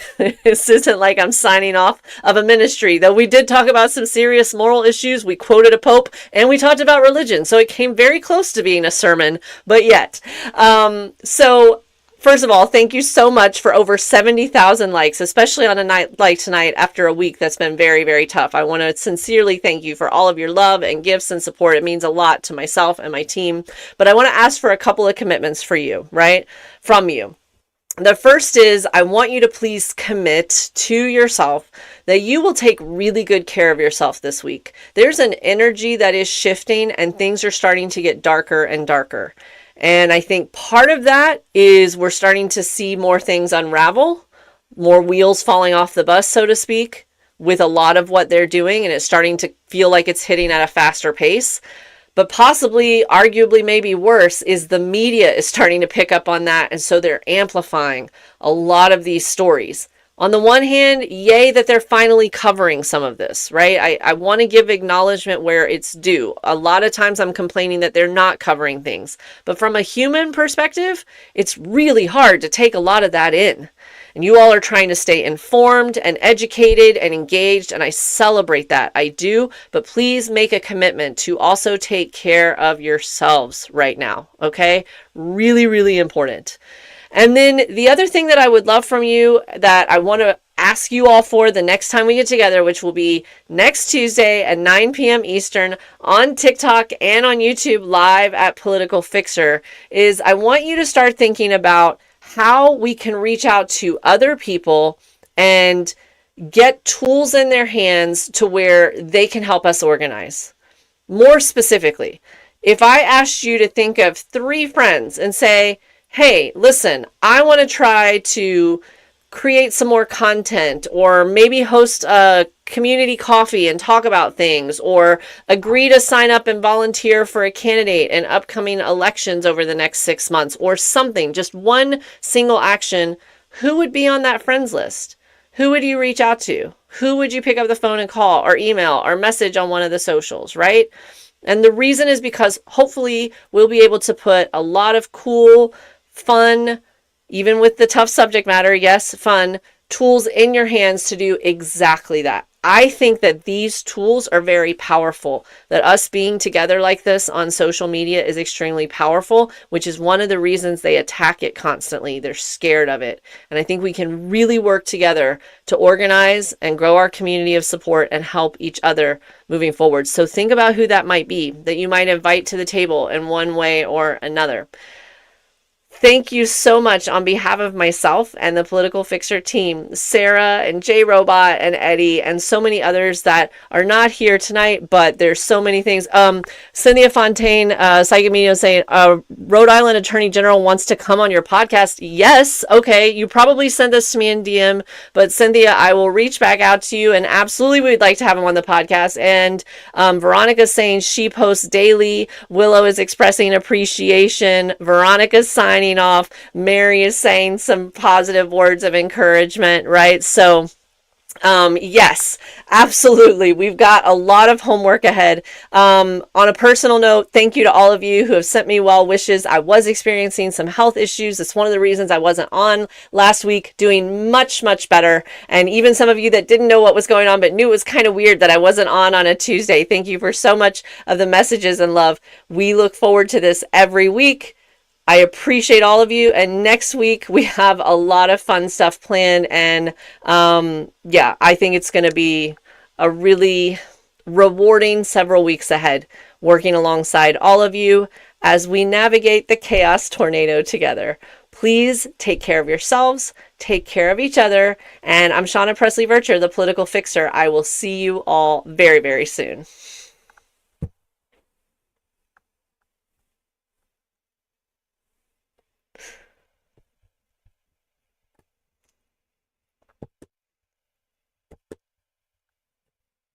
This isn't like I'm signing off of a ministry, though we did talk about some serious moral issues. We quoted a pope and we talked about religion. So it came very close to being a sermon, but yet. First of all, thank you so much for over 70,000 likes, especially on a night like tonight after a week that's been very, very tough. I want to sincerely thank you for all of your love and gifts and support. It means a lot to myself and my team. But I want to ask for a couple of commitments for you, right? From you. The first is I want you to please commit to yourself that you will take really good care of yourself this week. There's an energy that is shifting and things are starting to get darker and darker. And I think part of that is we're starting to see more things unravel, more wheels falling off the bus, so to speak, with a lot of what they're doing. And it's starting to feel like it's hitting at a faster pace. But possibly, arguably, maybe worse is the media is starting to pick up on that. And so they're amplifying a lot of these stories. On the one hand, yay that they're finally covering some of this, right? I want to give acknowledgement where it's due. A lot of times I'm complaining that they're not covering things. But from a human perspective, it's really hard to take a lot of that in. And you all are trying to stay informed and educated and engaged, and I celebrate that. I do, but please make a commitment to also take care of yourselves right now, okay? Really, really important. And then the other thing that I would love from you that I want to ask you all for the next time we get together, which will be next Tuesday at 9 p.m. Eastern on TikTok and on YouTube live at Political Fixer, is I want you to start thinking about how we can reach out to other people and get tools in their hands to where they can help us organize. More specifically, if I asked you to think of 3 friends and say, hey, listen, I want to try to create some more content, or maybe host a community coffee and talk about things, or agree to sign up and volunteer for a candidate in upcoming elections over the next 6 months, or something, just one single action, who would be on that friends list? Who would you reach out to? Who would you pick up the phone and call or email or message on one of the socials, right? And the reason is because hopefully we'll be able to put a lot of cool, fun, even with the tough subject matter, yes, fun, tools in your hands to do exactly that. I think that these tools are very powerful, that us being together like this on social media is extremely powerful, which is one of the reasons they attack it constantly. They're scared of it. And I think we can really work together to organize and grow our community of support and help each other moving forward. So think about who that might be, that you might invite to the table in one way or another. Thank you so much on behalf of myself and the Political Fixer team, Sarah and J Robot and Eddie and so many others that are not here tonight, but there's so many things. Cynthia Fontaine, Psychic Medium, saying, Rhode Island Attorney General wants to come on your podcast. Yes. Okay. You probably sent this to me in DM, but Cynthia, I will reach back out to you, and absolutely we'd like to have him on the podcast. And Veronica's saying she posts daily. Willow is expressing appreciation. Veronica's signing off. Mary is saying some positive words of encouragement, right? So yes, absolutely. We've got a lot of homework ahead. On a personal note, thank you to all of you who have sent me well wishes. I was experiencing some health issues. It's one of the reasons I wasn't on last week, doing much, much better. And even some of you that didn't know what was going on, but knew it was kind of weird that I wasn't on a Tuesday. Thank you for so much of the messages and love. We look forward to this every week. I appreciate all of you. And next week we have a lot of fun stuff planned. And yeah, I think it's going to be a really rewarding several weeks ahead, working alongside all of you as we navigate the chaos tornado together. Please take care of yourselves, take care of each other. And I'm Shawna Presley Vercher, the Political Fixer. I will see you all very, very soon.